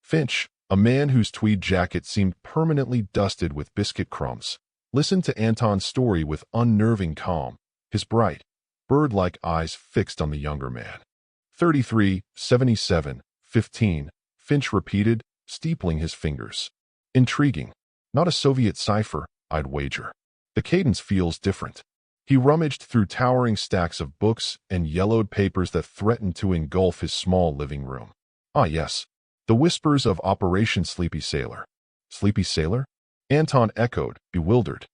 Finch, a man whose tweed jacket seemed permanently dusted with biscuit crumbs, listened to Anton's story with unnerving calm, his bright, bird-like eyes fixed on the younger man. 33, 77, 15, Finch repeated, steepling his fingers. Intriguing. Not a Soviet cipher, I'd wager. The cadence feels different. He rummaged through towering stacks of books and yellowed papers that threatened to engulf his small living room. Ah yes, the whispers of Operation Sleepy Sailor. Sleepy Sailor? Anton echoed, bewildered.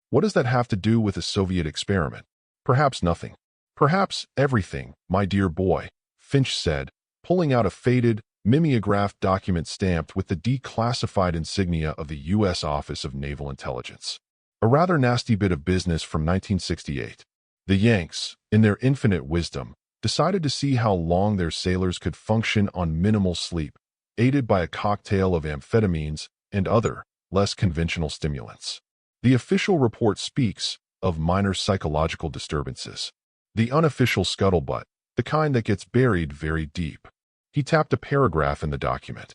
What does that have to do with a Soviet experiment? Perhaps nothing. Perhaps everything, my dear boy, Finch said, pulling out a faded, mimeographed document stamped with the declassified insignia of the U.S. Office of Naval Intelligence. A rather nasty bit of business from 1968. The Yanks, in their infinite wisdom, decided to see how long their sailors could function on minimal sleep, aided by a cocktail of amphetamines and other, less conventional stimulants. The official report speaks of minor psychological disturbances. The unofficial scuttlebutt, the kind that gets buried very deep. He tapped a paragraph in the document.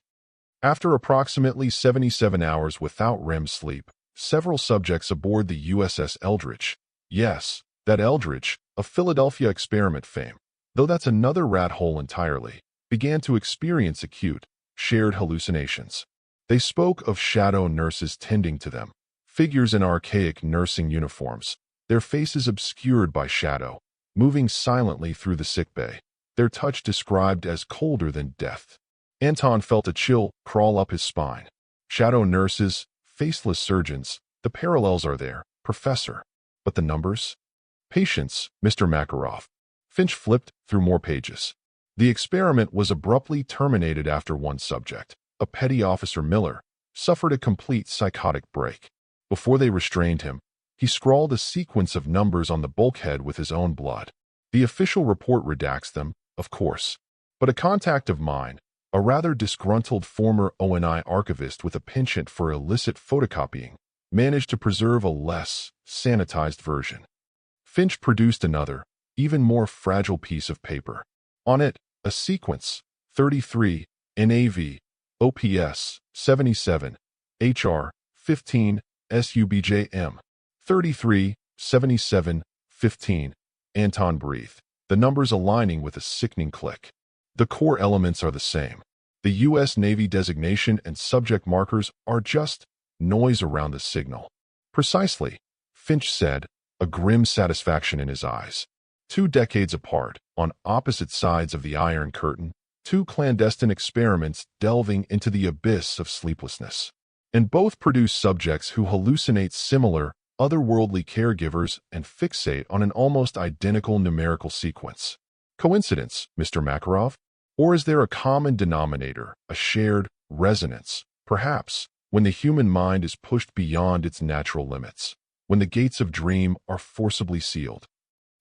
After approximately 77 hours without REM sleep, several subjects aboard the USS Eldridge, yes, that Eldridge, of Philadelphia experiment fame, though that's another rat hole entirely, began to experience acute, shared hallucinations. They spoke of shadow nurses tending to them, figures in archaic nursing uniforms, their faces obscured by shadow, moving silently through the sickbay, their touch described as colder than death. Anton felt a chill crawl up his spine. Shadow nurses, faceless surgeons, the parallels are there, Professor. But the numbers? Patience, Mr. Makarov. Finch flipped through more pages. The experiment was abruptly terminated after one subject, a petty officer Miller, suffered a complete psychotic break. Before they restrained him, he scrawled a sequence of numbers on the bulkhead with his own blood. The official report redacts them, of course. But a contact of mine, a rather disgruntled former ONI archivist with a penchant for illicit photocopying, managed to preserve a less sanitized version. Finch produced another, even more fragile piece of paper. On it, a sequence, 33, NAV, OPS, 77, HR, 15, SUBJM, 33, 77, 15. Anton breathed, the numbers aligning with a sickening click. The core elements are the same. The U.S. Navy designation and subject markers are just noise around the signal. Precisely, Finch said, a grim satisfaction in his eyes. 2 decades apart, on opposite sides of the Iron Curtain, 2 clandestine experiments delving into the abyss of sleeplessness. And both produce subjects who hallucinate similar, otherworldly caregivers and fixate on an almost identical numerical sequence. Coincidence, Mr. Makarov? Or is there a common denominator, a shared resonance, perhaps, when the human mind is pushed beyond its natural limits, when the gates of dream are forcibly sealed?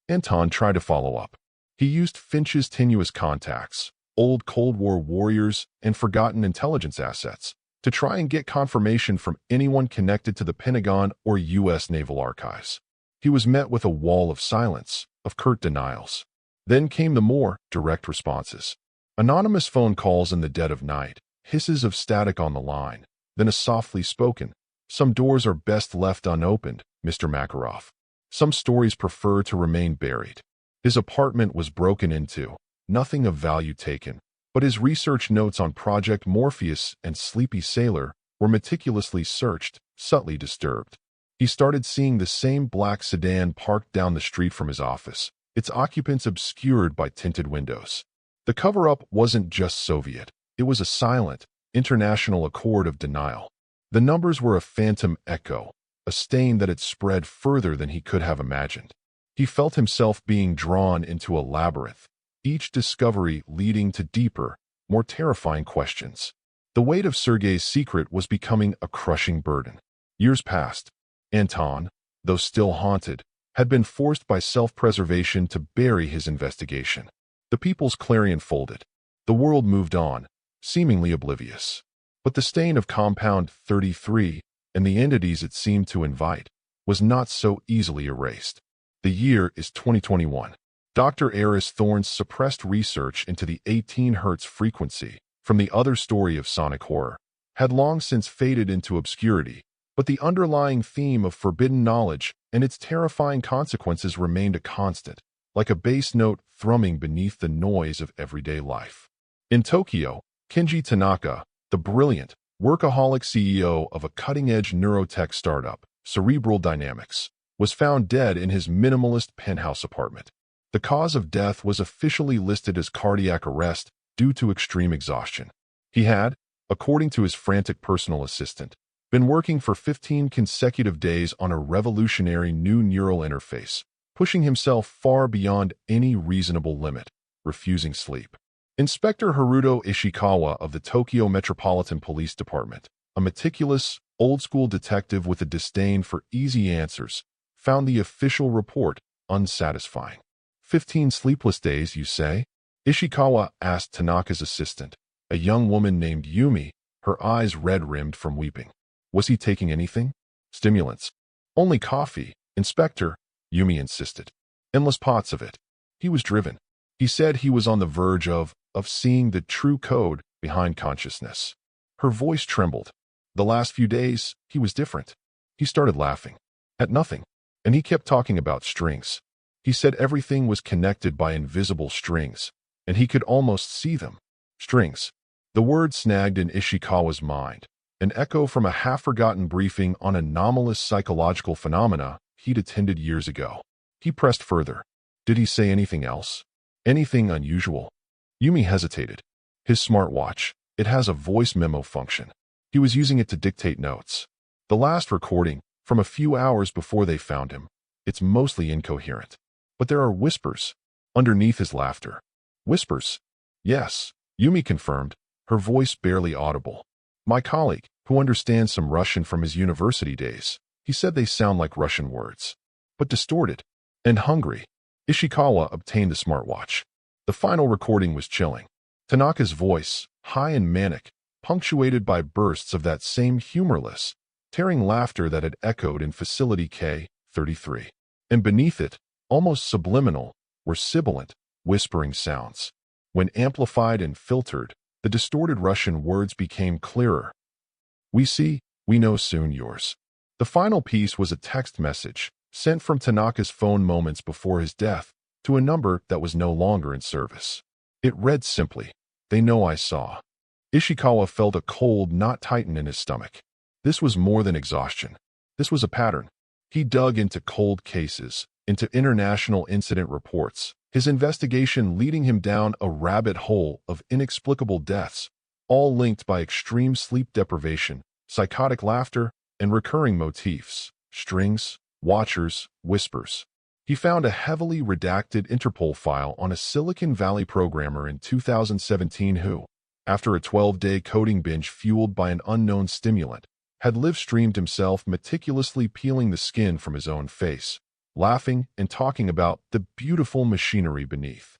Anton tried to follow up. He used Finch's tenuous contacts, old Cold War warriors and forgotten intelligence assets, to try and get confirmation from anyone connected to the Pentagon or U.S. Naval Archives. He was met with a wall of silence, of curt denials. Then came the more direct responses. Anonymous phone calls in the dead of night, hisses of static on the line, then a softly spoken, "Some doors are best left unopened, Mr. Makarov. Some stories prefer to remain buried." His apartment was broken into, nothing of value taken, but his research notes on Project Morpheus and Sleepy Sailor were meticulously searched, subtly disturbed. He started seeing the same black sedan parked down the street from his office, its occupants obscured by tinted windows. The cover-up wasn't just Soviet. It was a silent, international accord of denial. The numbers were a phantom echo, a stain that had spread further than he could have imagined. He felt himself being drawn into a labyrinth, each discovery leading to deeper, more terrifying questions. The weight of Sergei's secret was becoming a crushing burden. Years passed. Anton, though still haunted, had been forced by self-preservation to bury his investigation. The People's Clarion folded. The world moved on, seemingly oblivious. But the stain of Compound 33 and the entities it seemed to invite was not so easily erased. The year is 2021. Dr. Eris Thorne's suppressed research into the 18 Hz frequency from the other story of sonic horror had long since faded into obscurity, but the underlying theme of forbidden knowledge and its terrifying consequences remained a constant, like a bass note thrumming beneath the noise of everyday life. In Tokyo, Kenji Tanaka, the brilliant, workaholic CEO of a cutting-edge neurotech startup, Cerebral Dynamics, was found dead in his minimalist penthouse apartment. The cause of death was officially listed as cardiac arrest due to extreme exhaustion. He had, according to his frantic personal assistant, been working for 15 consecutive days on a revolutionary new neural interface, pushing himself far beyond any reasonable limit, refusing sleep. Inspector Haruto Ishikawa of the Tokyo Metropolitan Police Department, a meticulous, old-school detective with a disdain for easy answers, found the official report unsatisfying. 15 sleepless days, you say? Ishikawa asked Tanaka's assistant, a young woman named Yumi, her eyes red-rimmed from weeping. Was he taking anything? Stimulants. Only coffee, Inspector, Yumi insisted. Endless pots of it. He was driven. He said he was on the verge of seeing the true code behind consciousness. Her voice trembled. The last few days, he was different. He started laughing. At nothing. And he kept talking about strings. He said everything was connected by invisible strings, and he could almost see them. Strings. The word snagged in Ishikawa's mind, an echo from a half-forgotten briefing on anomalous psychological phenomena he'd attended years ago. He pressed further. Did he say anything else? Anything unusual? Yumi hesitated. His smartwatch. It has a voice memo function. He was using it to dictate notes. The last recording, from a few hours before they found him, it's mostly incoherent. But there are whispers underneath his laughter. Whispers? Yes, Yumi confirmed, her voice barely audible. My colleague, who understands some Russian from his university days, he said they sound like Russian words, but distorted and hungry. Ishikawa obtained the smartwatch. The final recording was chilling. Tanaka's voice, high and manic, punctuated by bursts of that same humorless, tearing laughter that had echoed in Facility K-33. And beneath it, almost subliminal, were sibilant, whispering sounds. When amplified and filtered, the distorted Russian words became clearer. "We see, we know soon yours." The final piece was a text message, sent from Tanaka's phone moments before his death, to a number that was no longer in service. It read simply, "They know I saw." Ishikawa felt a cold knot tighten in his stomach. This was more than exhaustion. This was a pattern. He dug into cold cases, into international incident reports, his investigation leading him down a rabbit hole of inexplicable deaths, all linked by extreme sleep deprivation, psychotic laughter, and recurring motifs: strings, watchers, whispers. He found a heavily redacted Interpol file on a Silicon Valley programmer in 2017 who, after a 12-day coding binge fueled by an unknown stimulant, had live-streamed himself meticulously peeling the skin from his own face, laughing and talking about the beautiful machinery beneath.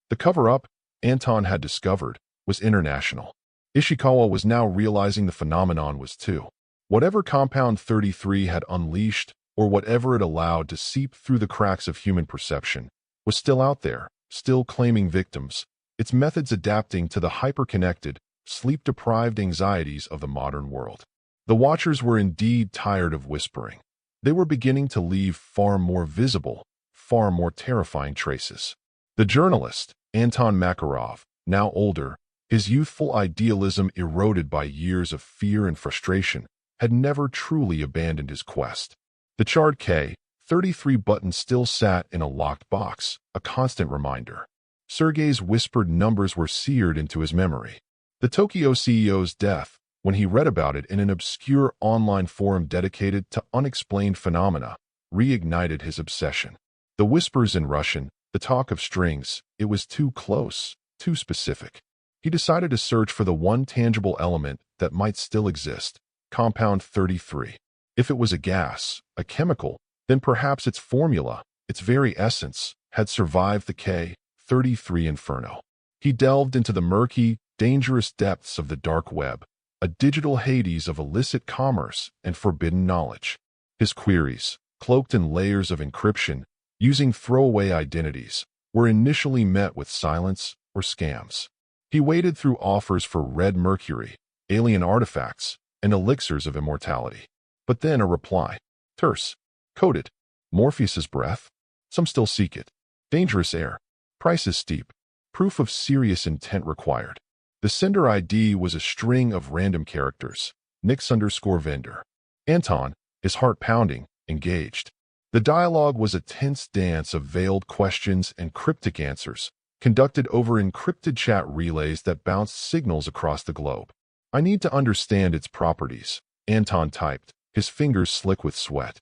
The cover-up, Anton had discovered, was international. Ishikawa was now realizing the phenomenon was too. Whatever Compound 33 had unleashed, or whatever it allowed to seep through the cracks of human perception, was still out there, still claiming victims, its methods adapting to the hyper-connected, sleep-deprived anxieties of the modern world. The Watchers were indeed tired of whispering. They were beginning to leave far more visible, far more terrifying traces. The journalist, Anton Makarov, now older, his youthful idealism eroded by years of fear and frustration, had never truly abandoned his quest. The charred K-33 button still sat in a locked box, a constant reminder. Sergei's whispered numbers were seared into his memory. The Tokyo CEO's death, when he read about it in an obscure online forum dedicated to unexplained phenomena, reignited his obsession. The whispers in Russian, the talk of strings, it was too close, too specific. He decided to search for the one tangible element that might still exist: Compound 33. If it was a gas, a chemical, then perhaps its formula, its very essence, had survived the K-33 inferno. He delved into the murky, dangerous depths of the dark web, a digital Hades of illicit commerce and forbidden knowledge. His queries, cloaked in layers of encryption, using throwaway identities, were initially met with silence or scams. He waded through offers for red mercury, alien artifacts, and elixirs of immortality. But then a reply. Terse. Coded. Morpheus's breath. Some still seek it. Dangerous air. Prices steep. Proof of serious intent required. The sender ID was a string of random characters. Nix_vendor. Anton, his heart pounding, engaged. The dialogue was a tense dance of veiled questions and cryptic answers, conducted over encrypted chat relays that bounced signals across the globe. "I need to understand its properties," Anton typed, his fingers slick with sweat.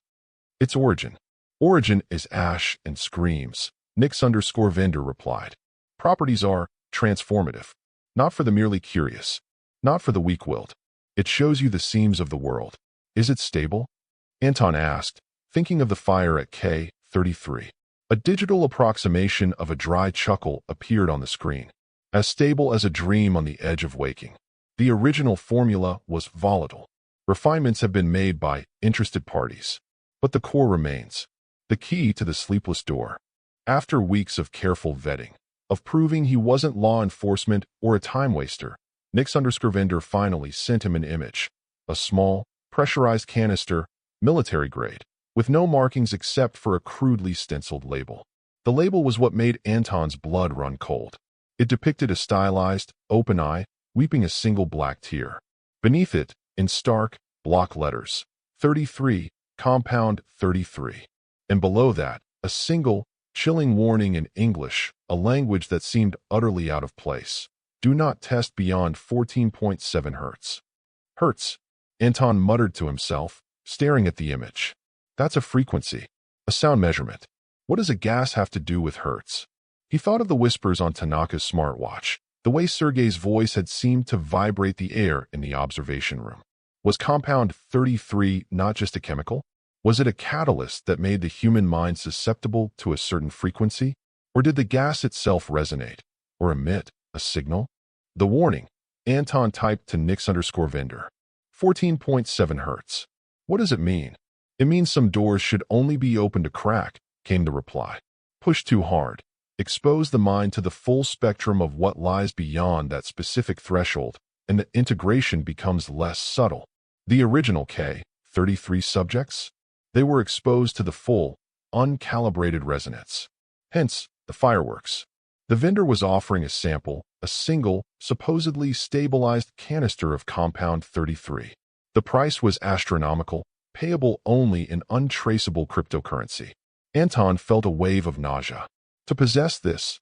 "Its origin." "Origin is ash and screams," Nix_vendor replied. "Properties are transformative. Not for the merely curious. Not for the weak-willed. It shows you the seams of the world." "Is it stable?" Anton asked, thinking of the fire at K-33. A digital approximation of a dry chuckle appeared on the screen. "As stable as a dream on the edge of waking." The original formula was volatile. Refinements have been made by interested parties. But the core remains. The key to the sleepless door. After weeks of careful vetting, of proving he wasn't law enforcement or a time waster, Nix_vendor finally sent him an image. A small, pressurized canister, military grade, with no markings except for a crudely stenciled label. The label was what made Anton's blood run cold. It depicted a stylized, open eye, weeping a single black tear. Beneath it, in stark, block letters, 33, Compound 33. And below that, a single, chilling warning in English, a language that seemed utterly out of place. "Do not test beyond 14.7 Hz. Hertz, Anton muttered to himself, staring at the image. "That's a frequency, a sound measurement. What does a gas have to do with hertz?" He thought of the whispers on Tanaka's smartwatch, the way Sergei's voice had seemed to vibrate the air in the observation room. Was Compound 33 not just a chemical? Was it a catalyst that made the human mind susceptible to a certain frequency? Or did the gas itself resonate, or emit, a signal? The warning, Anton typed to Nix_vendor. 14.7 Hz. "What does it mean?" "It means some doors should only be opened to crack," came the reply. "Push too hard. Expose the mind to the full spectrum of what lies beyond that specific threshold, and the integration becomes less subtle. The original K-33 subjects? They were exposed to the full, uncalibrated resonance. Hence, the fireworks. The vendor was offering a sample, a single, supposedly stabilized canister of compound 33. The price was astronomical, payable only in untraceable cryptocurrency. Anton felt a wave of nausea. To possess this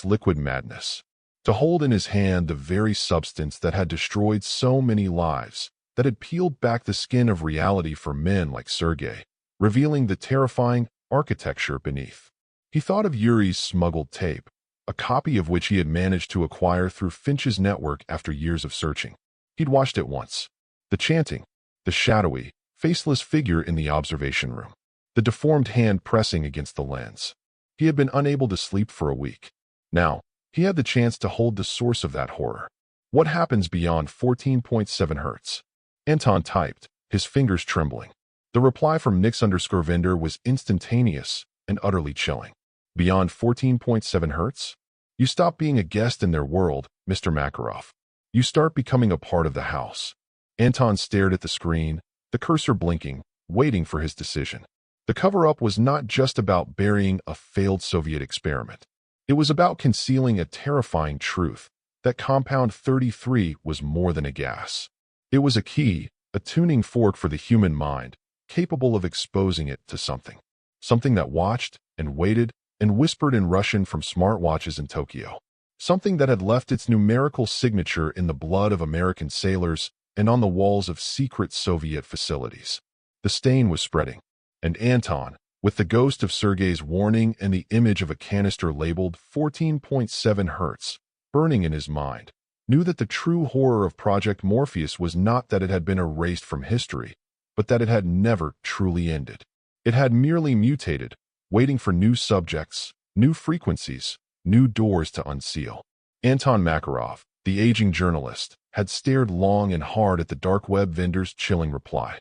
liquid madness. To hold in his hand the very substance that had destroyed so many lives, that had peeled back the skin of reality for men like Sergei, revealing the terrifying architecture beneath. He thought of Yuri's smuggled tape, a copy of which he had managed to acquire through Finch's network after years of searching. He'd watched it once. The chanting, the shadowy, faceless figure in the observation room, the deformed hand pressing against the lens. He had been unable to sleep for a week. Now, he had the chance to hold the source of that horror. What happens beyond 14.7 hertz? Anton typed, his fingers trembling. The reply from Nix_vendor was instantaneous and utterly chilling. Beyond 14.7 hertz? You stop being a guest in their world, Mr. Makarov. You start becoming a part of the house. Anton stared at the screen, the cursor blinking, waiting for his decision. The cover-up was not just about burying a failed Soviet experiment. It was about concealing a terrifying truth, that compound 33 was more than a gas. It was a key, a tuning fork for the human mind, capable of exposing it to something. Something that watched and waited and whispered in Russian from smartwatches in Tokyo. Something that had left its numerical signature in the blood of American sailors and on the walls of secret Soviet facilities. The stain was spreading, and Anton, with the ghost of Sergei's warning and the image of a canister labeled 14.7 hertz burning in his mind, knew that the true horror of Project Morpheus was not that it had been erased from history, but that it had never truly ended. It had merely mutated, waiting for new subjects, new frequencies, new doors to unseal. Anton Makarov, the aging journalist, had stared long and hard at the dark web vendor's chilling reply.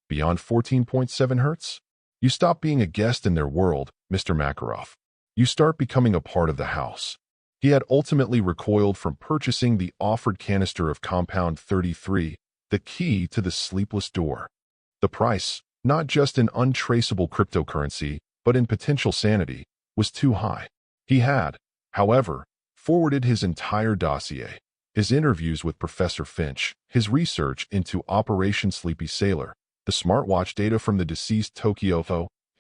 Beyond 14.7 hertz? You stop being a guest in their world, Mr. Makarov. You start becoming a part of the house. He had ultimately recoiled from purchasing the offered canister of compound 33, the key to the sleepless door. The price, not just in untraceable cryptocurrency, but in potential sanity, was too high. He had, however, forwarded his entire dossier, his interviews with Professor Finch, his research into Operation Sleepy Sailor, the smartwatch data from the deceased Tokyo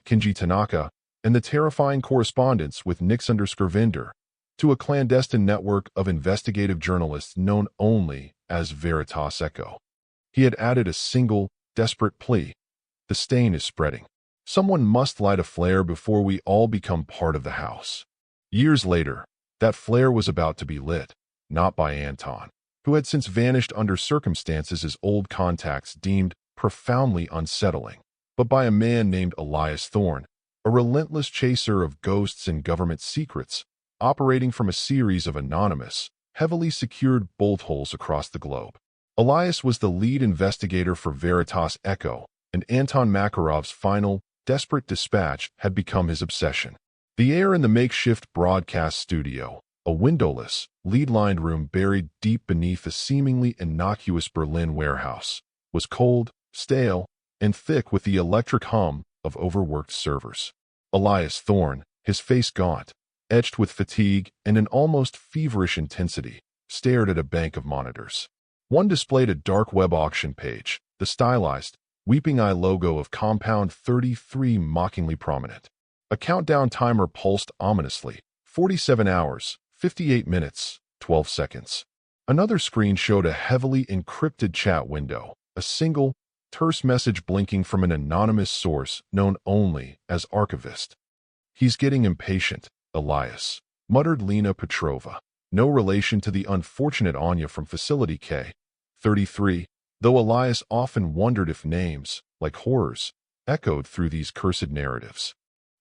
Kenji Tanaka, and the terrifying correspondence with Nix_vendor, to a clandestine network of investigative journalists known only as Veritas Echo. He had added a single, desperate plea. The stain is spreading. Someone must light a flare before we all become part of the house. Years later, that flare was about to be lit, not by Anton, who had since vanished under circumstances his old contacts deemed profoundly unsettling, but by a man named Elias Thorne, a relentless chaser of ghosts and government secrets, operating from a series of anonymous, heavily secured bolt holes across the globe. Elias was the lead investigator for Veritas Echo, and Anton Makarov's final, desperate dispatch had become his obsession. The air in the makeshift broadcast studio, a windowless, lead-lined room buried deep beneath a seemingly innocuous Berlin warehouse, was cold, stale, and thick with the electric hum of overworked servers. Elias Thorne, his face gaunt, etched with fatigue and an almost feverish intensity, stared at a bank of monitors. One displayed a dark web auction page, the stylized, weeping eye logo of Compound 33 mockingly prominent. A countdown timer pulsed ominously, 47 hours, 58 minutes, 12 seconds. Another screen showed a heavily encrypted chat window, a single, terse message blinking from an anonymous source known only as Archivist. "He's getting impatient, Elias," muttered Lena Petrova, no relation to the unfortunate Anya from Facility K-33, though Elias often wondered if names, like horrors, echoed through these cursed narratives.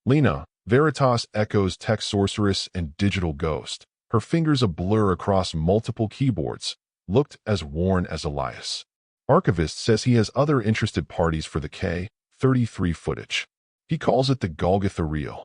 Lena, Veritas Echo's tech sorceress and digital ghost, her fingers a blur across multiple keyboards, looked as worn as Elias. Archivist says he has other interested parties for the K-33 footage. He calls it the Golgotha Reel.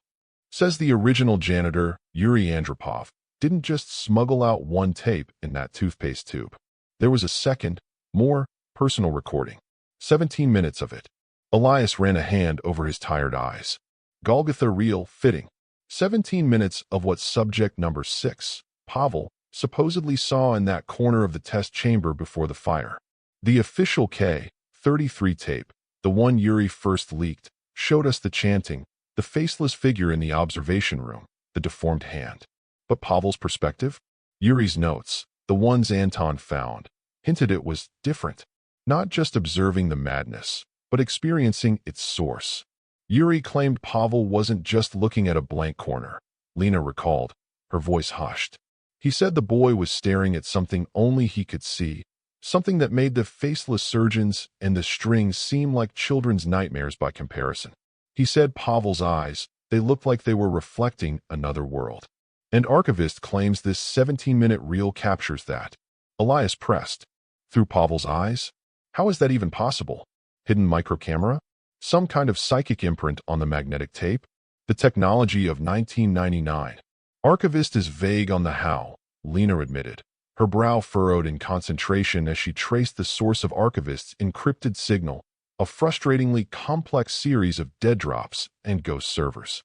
Says the original janitor, Yuri Andropov, didn't just smuggle out one tape in that toothpaste tube. There was a second, more personal recording. 17 minutes of it. Elias ran a hand over his tired eyes. Golgotha reel fitting. 17 minutes of what subject number 6, Pavel, supposedly saw in that corner of the test chamber before the fire. The official K-33 tape, the one Yuri first leaked, showed us the chanting, the faceless figure in the observation room, the deformed hand. But Pavel's perspective? Yuri's notes, the ones Anton found, hinted it was different. Not just observing the madness, but experiencing its source. Yuri claimed Pavel wasn't just looking at a blank corner. Lena recalled, her voice hushed. He said the boy was staring at something only he could see, something that made the faceless surgeons and the strings seem like children's nightmares by comparison. He said Pavel's eyes, they looked like they were reflecting another world. And archivist claims this 17-minute reel captures that. Elias pressed. Through Pavel's eyes? How is that even possible? Hidden microcamera? Some kind of psychic imprint on the magnetic tape? The technology of 1999. Archivist is vague on the how, Lena admitted, her brow furrowed in concentration as she traced the source of Archivist's encrypted signal, a frustratingly complex series of dead drops and ghost servers.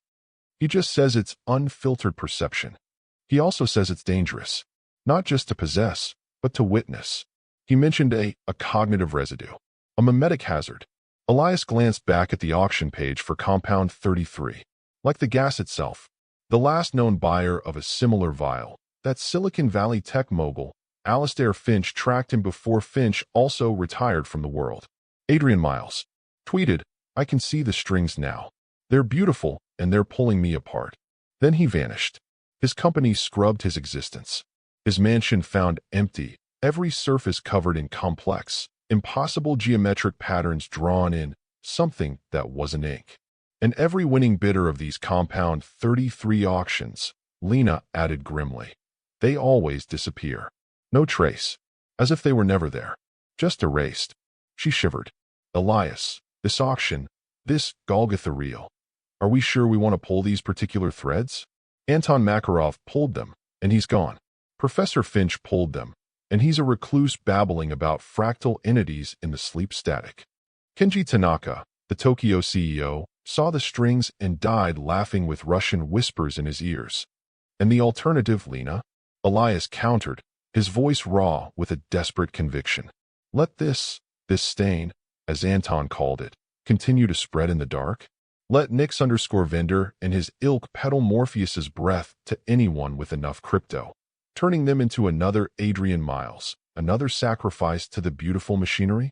He just says it's unfiltered perception. He also says it's dangerous, not just to possess, but to witness. He mentioned a cognitive residue, a mimetic hazard. Elias glanced back at the auction page for Compound 33. Like the gas itself, the last known buyer of a similar vial, that Silicon Valley tech mogul, Alastair Finch, tracked him before Finch also retired from the world. Adrian Miles tweeted, "I can see the strings now. They're beautiful, and they're pulling me apart." Then he vanished. His company scrubbed his existence. His mansion found empty, every surface covered in complex, impossible geometric patterns drawn in something that wasn't ink. And every winning bidder of these Compound 33 auctions, Lena added grimly, they always disappear. No trace, as if they were never there, just erased. She shivered. Elias, this auction, this Golgotha reel. Are we sure we want to pull these particular threads? Anton Makarov pulled them, and he's gone. Professor Finch pulled them, and he's a recluse babbling about fractal entities in the sleep static. Kenji Tanaka, the Tokyo CEO, saw the strings and died laughing with Russian whispers in his ears. And the alternative, Lena? Elias countered, his voice raw with a desperate conviction. Let this stain, as Anton called it, continue to spread in the dark? Let Nix_vendor and his ilk peddle Morpheus's breath to anyone with enough crypto, turning them into another Adrian Miles, another sacrifice to the beautiful machinery?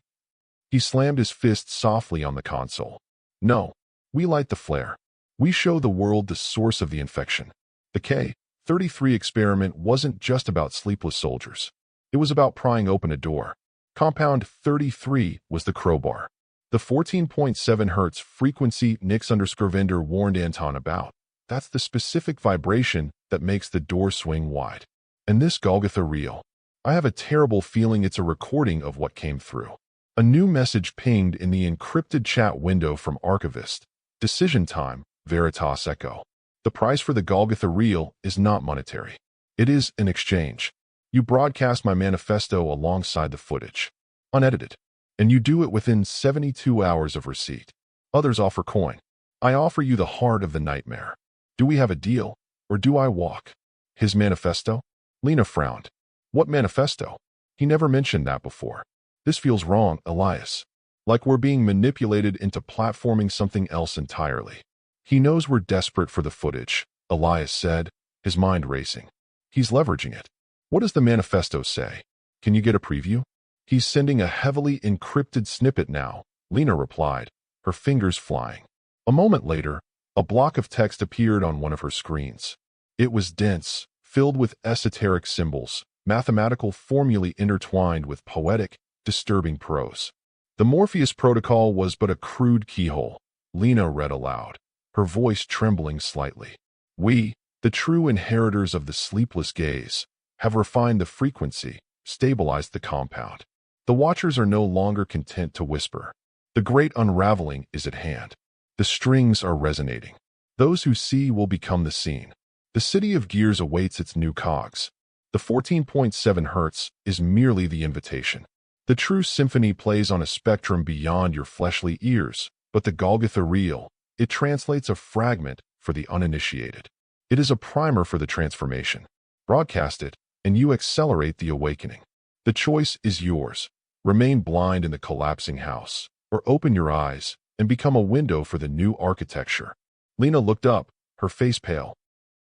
He slammed his fist softly on the console. No, we light the flare. We show the world the source of the infection. The K-33 experiment wasn't just about sleepless soldiers. It was about prying open a door. Compound 33 was the crowbar. The 14.7 Hz frequency Nix_vendor warned Anton about. That's the specific vibration that makes the door swing wide. And this Golgotha reel, I have a terrible feeling it's a recording of what came through. A new message pinged in the encrypted chat window from Archivist. Decision time, Veritas Echo. The price for the Golgotha reel is not monetary. It is an exchange. You broadcast my manifesto alongside the footage, unedited, and you do it within 72 hours of receipt. Others offer coin. I offer you the heart of the nightmare. Do we have a deal, or do I walk? His manifesto? Lena frowned. What manifesto? He never mentioned that before. This feels wrong, Elias. Like we're being manipulated into platforming something else entirely. He knows we're desperate for the footage, Elias said, his mind racing. He's leveraging it. What does the manifesto say? Can you get a preview? He's sending a heavily encrypted snippet now, Lena replied, her fingers flying. A moment later, a block of text appeared on one of her screens. It was dense, filled with esoteric symbols, mathematical formulae intertwined with poetic, disturbing prose. The Morpheus protocol was but a crude keyhole, Lena read aloud, her voice trembling slightly. We, the true inheritors of the sleepless gaze, have refined the frequency, stabilized the compound. The watchers are no longer content to whisper. The great unraveling is at hand. The strings are resonating. Those who see will become the scene. The city of gears awaits its new cogs. The 14.7 Hz is merely the invitation. The true symphony plays on a spectrum beyond your fleshly ears, but the Golgotha reel, it translates a fragment for the uninitiated. It is a primer for the transformation. Broadcast it, and you accelerate the awakening. The choice is yours. Remain blind in the collapsing house, or open your eyes and become a window for the new architecture. Lena looked up, her face pale.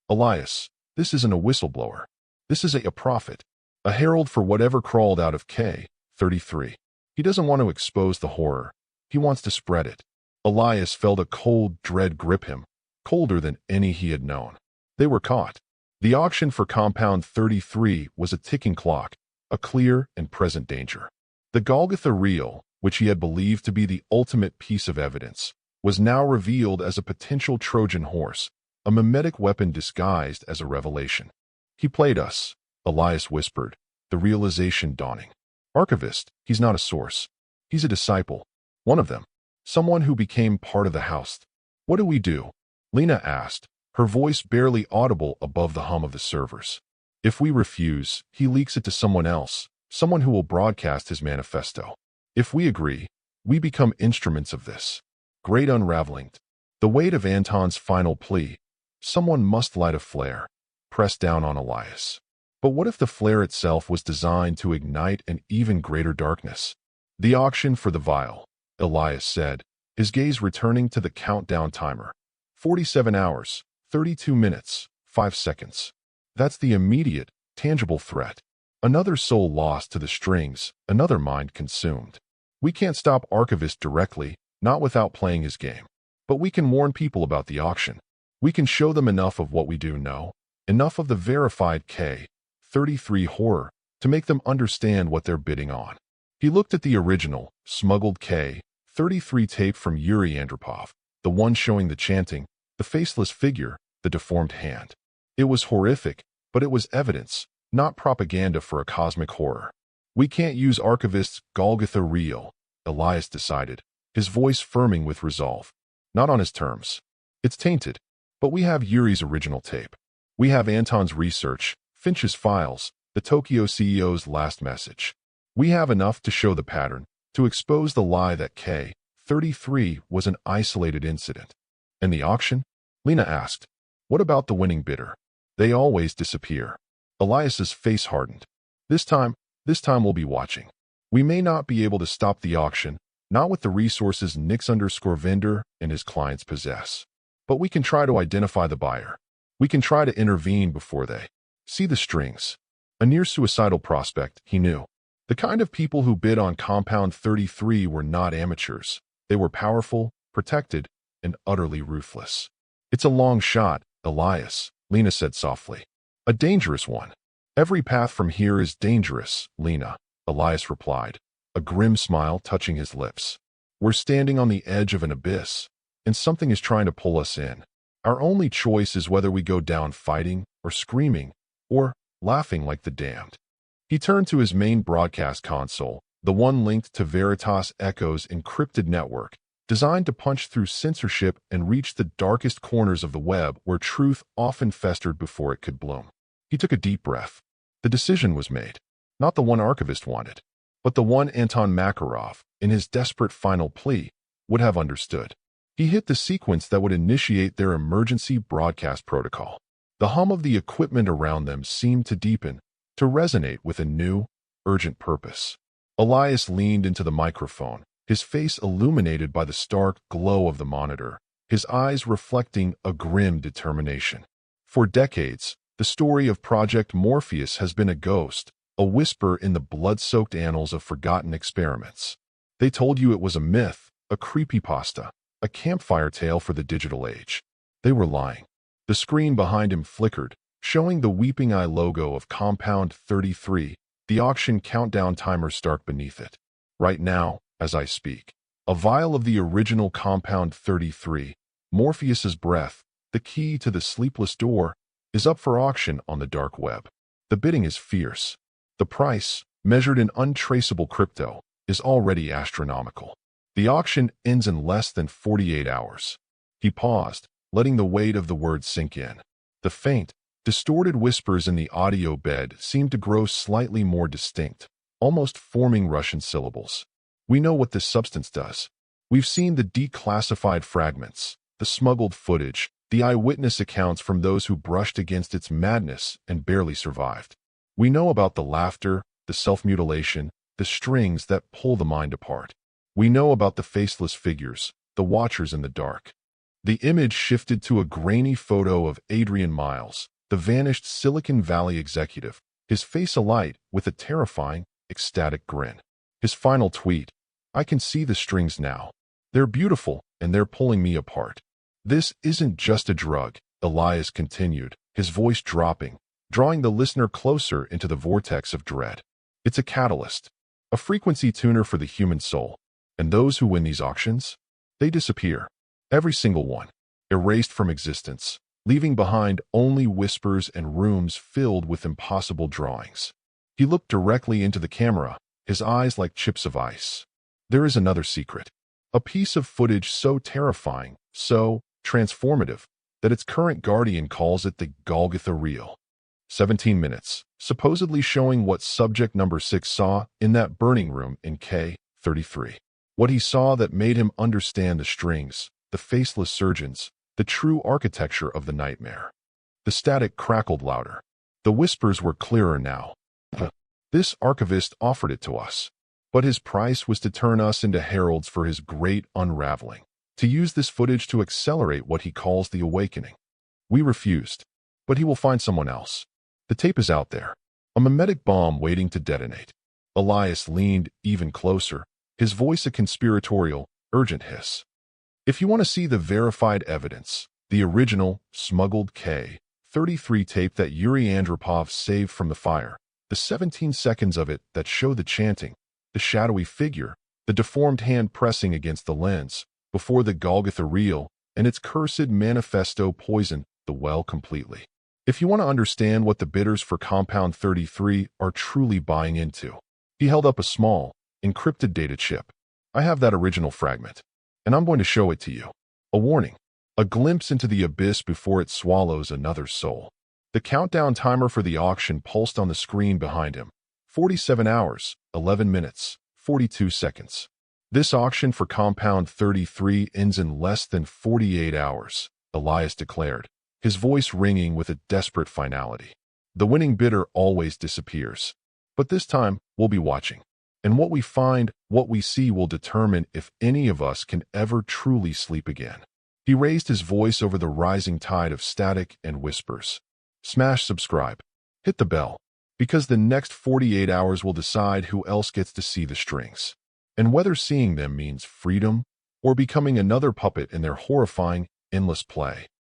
Elias, this isn't a whistleblower. This is a prophet, a herald for whatever crawled out of K-33. He doesn't want to expose the horror. He wants to spread it. Elias felt a cold dread grip him, colder than any he had known. They were caught. The auction for Compound 33 was a ticking clock, a clear and present danger. The Golgotha reel, which he had believed to be the ultimate piece of evidence, was now revealed as a potential Trojan horse, a mimetic weapon disguised as a revelation. He played us, Elias whispered, the realization dawning. Archivist, he's not a source. He's a disciple. One of them. Someone who became part of the house. What do we do? Lena asked, her voice barely audible above the hum of the servers. If we refuse, he leaks it to someone else, someone who will broadcast his manifesto. If we agree, we become instruments of this great unraveling. The weight of Anton's final plea. Someone must light a flare, press down on Elias. But what if the flare itself was designed to ignite an even greater darkness? The auction for the vial, Elias said, his gaze returning to the countdown timer. 47 hours, 32 minutes, 5 seconds. That's the immediate, tangible threat. Another soul lost to the strings, another mind consumed. We can't stop Archivist directly, not without playing his game. But we can warn people about the auction. We can show them enough of what we do know, enough of the verified K-33 horror, to make them understand what they're bidding on. He looked at the original, smuggled K-33 tape from Yuri Andropov, the one showing the chanting, the faceless figure, the deformed hand. It was horrific, but it was evidence, not propaganda for a cosmic horror. We can't use Archivist's Golgotha reel, Elias decided, his voice firming with resolve. Not on his terms. It's tainted. But we have Yuri's original tape. We have Anton's research, Finch's files, the Tokyo CEO's last message. We have enough to show the pattern, to expose the lie that K-33 was an isolated incident. And the auction? Lena asked. What about the winning bidder? They always disappear. Elias's face hardened. This time we'll be watching. We may not be able to stop the auction, not with the resources Nix_Vendor and his clients possess. But we can try to identify the buyer. We can try to intervene before they see the strings. A near-suicidal prospect, he knew. The kind of people who bid on Compound 33 were not amateurs. They were powerful, protected, and utterly ruthless. It's a long shot, Elias, Lena said softly. A dangerous one. Every path from here is dangerous, Lena, Elias replied, a grim smile touching his lips. We're standing on the edge of an abyss, and something is trying to pull us in. Our only choice is whether we go down fighting, or screaming, or laughing like the damned. He turned to his main broadcast console, the one linked to Veritas Echo's encrypted network, designed to punch through censorship and reach the darkest corners of the web where truth often festered before it could bloom. He took a deep breath. The decision was made. Not the one Archivist wanted, but the one Anton Makarov, in his desperate final plea, would have understood. He hit the sequence that would initiate their emergency broadcast protocol. The hum of the equipment around them seemed to deepen, to resonate with a new, urgent purpose. Elias leaned into the microphone, his face illuminated by the stark glow of the monitor, his eyes reflecting a grim determination. For decades, the story of Project Morpheus has been a ghost, a whisper in the blood-soaked annals of forgotten experiments. They told you it was a myth, a creepypasta, a campfire tale for the digital age. They were lying. The screen behind him flickered, showing the weeping eye logo of Compound 33, the auction countdown timer stark beneath it. Right now, as I speak, a vial of the original Compound 33, Morpheus's breath, the key to the sleepless door, is up for auction on the dark web. The bidding is fierce. The price, measured in untraceable crypto, is already astronomical. The auction ends in less than 48 hours. He paused, letting the weight of the words sink in. The faint, distorted whispers in the audio bed seemed to grow slightly more distinct, almost forming Russian syllables. We know what this substance does. We've seen the declassified fragments, the smuggled footage, the eyewitness accounts from those who brushed against its madness and barely survived. We know about the laughter, the self-mutilation, the strings that pull the mind apart. We know about the faceless figures, the watchers in the dark. The image shifted to a grainy photo of Adrian Miles, the vanished Silicon Valley executive, his face alight with a terrifying, ecstatic grin. His final tweet, "I can see the strings now. They're beautiful, and they're pulling me apart." This isn't just a drug, Elias continued, his voice dropping, drawing the listener closer into the vortex of dread. It's a catalyst, a frequency tuner for the human soul. And those who win these auctions? They disappear. Every single one, erased from existence, leaving behind only whispers and rooms filled with impossible drawings. He looked directly into the camera, his eyes like chips of ice. There is another secret. A piece of footage so terrifying, so transformative, that its current guardian calls it the Golgotha Reel. 17 minutes, supposedly showing what subject number 6 saw in that burning room in K33. What he saw that made him understand the strings, the faceless surgeons, the true architecture of the nightmare. The static crackled louder. The whispers were clearer now. This archivist offered it to us. But his price was to turn us into heralds for his great unraveling, to use this footage to accelerate what he calls the awakening. We refused. But he will find someone else. The tape is out there. A mimetic bomb waiting to detonate. Elias leaned even closer, his voice a conspiratorial, urgent hiss. If you want to see the verified evidence, the original, smuggled K33 tape that Yuri Andropov saved from the fire, the 17 seconds of it that show the chanting, the shadowy figure, the deformed hand pressing against the lens, before the Golgotha Reel, and its cursed manifesto poisoned the well completely. If you want to understand what the bidders for Compound 33 are truly buying into. He held up a small, encrypted data chip. I have that original fragment, and I'm going to show it to you. A warning, a glimpse into the abyss before it swallows another soul. The countdown timer for the auction pulsed on the screen behind him. 47 hours, 11 minutes, 42 seconds. This auction for Compound 33 ends in less than 48 hours, Elias declared, his voice ringing with a desperate finality. The winning bidder always disappears. But this time, we'll be watching. And what we find, what we see will determine if any of us can ever truly sleep again. He raised his voice over the rising tide of static and whispers. Smash subscribe. Hit the bell. Because the next 48 hours will decide who else gets to see the strings. And whether seeing them means freedom or becoming another puppet in their horrifying, endless play.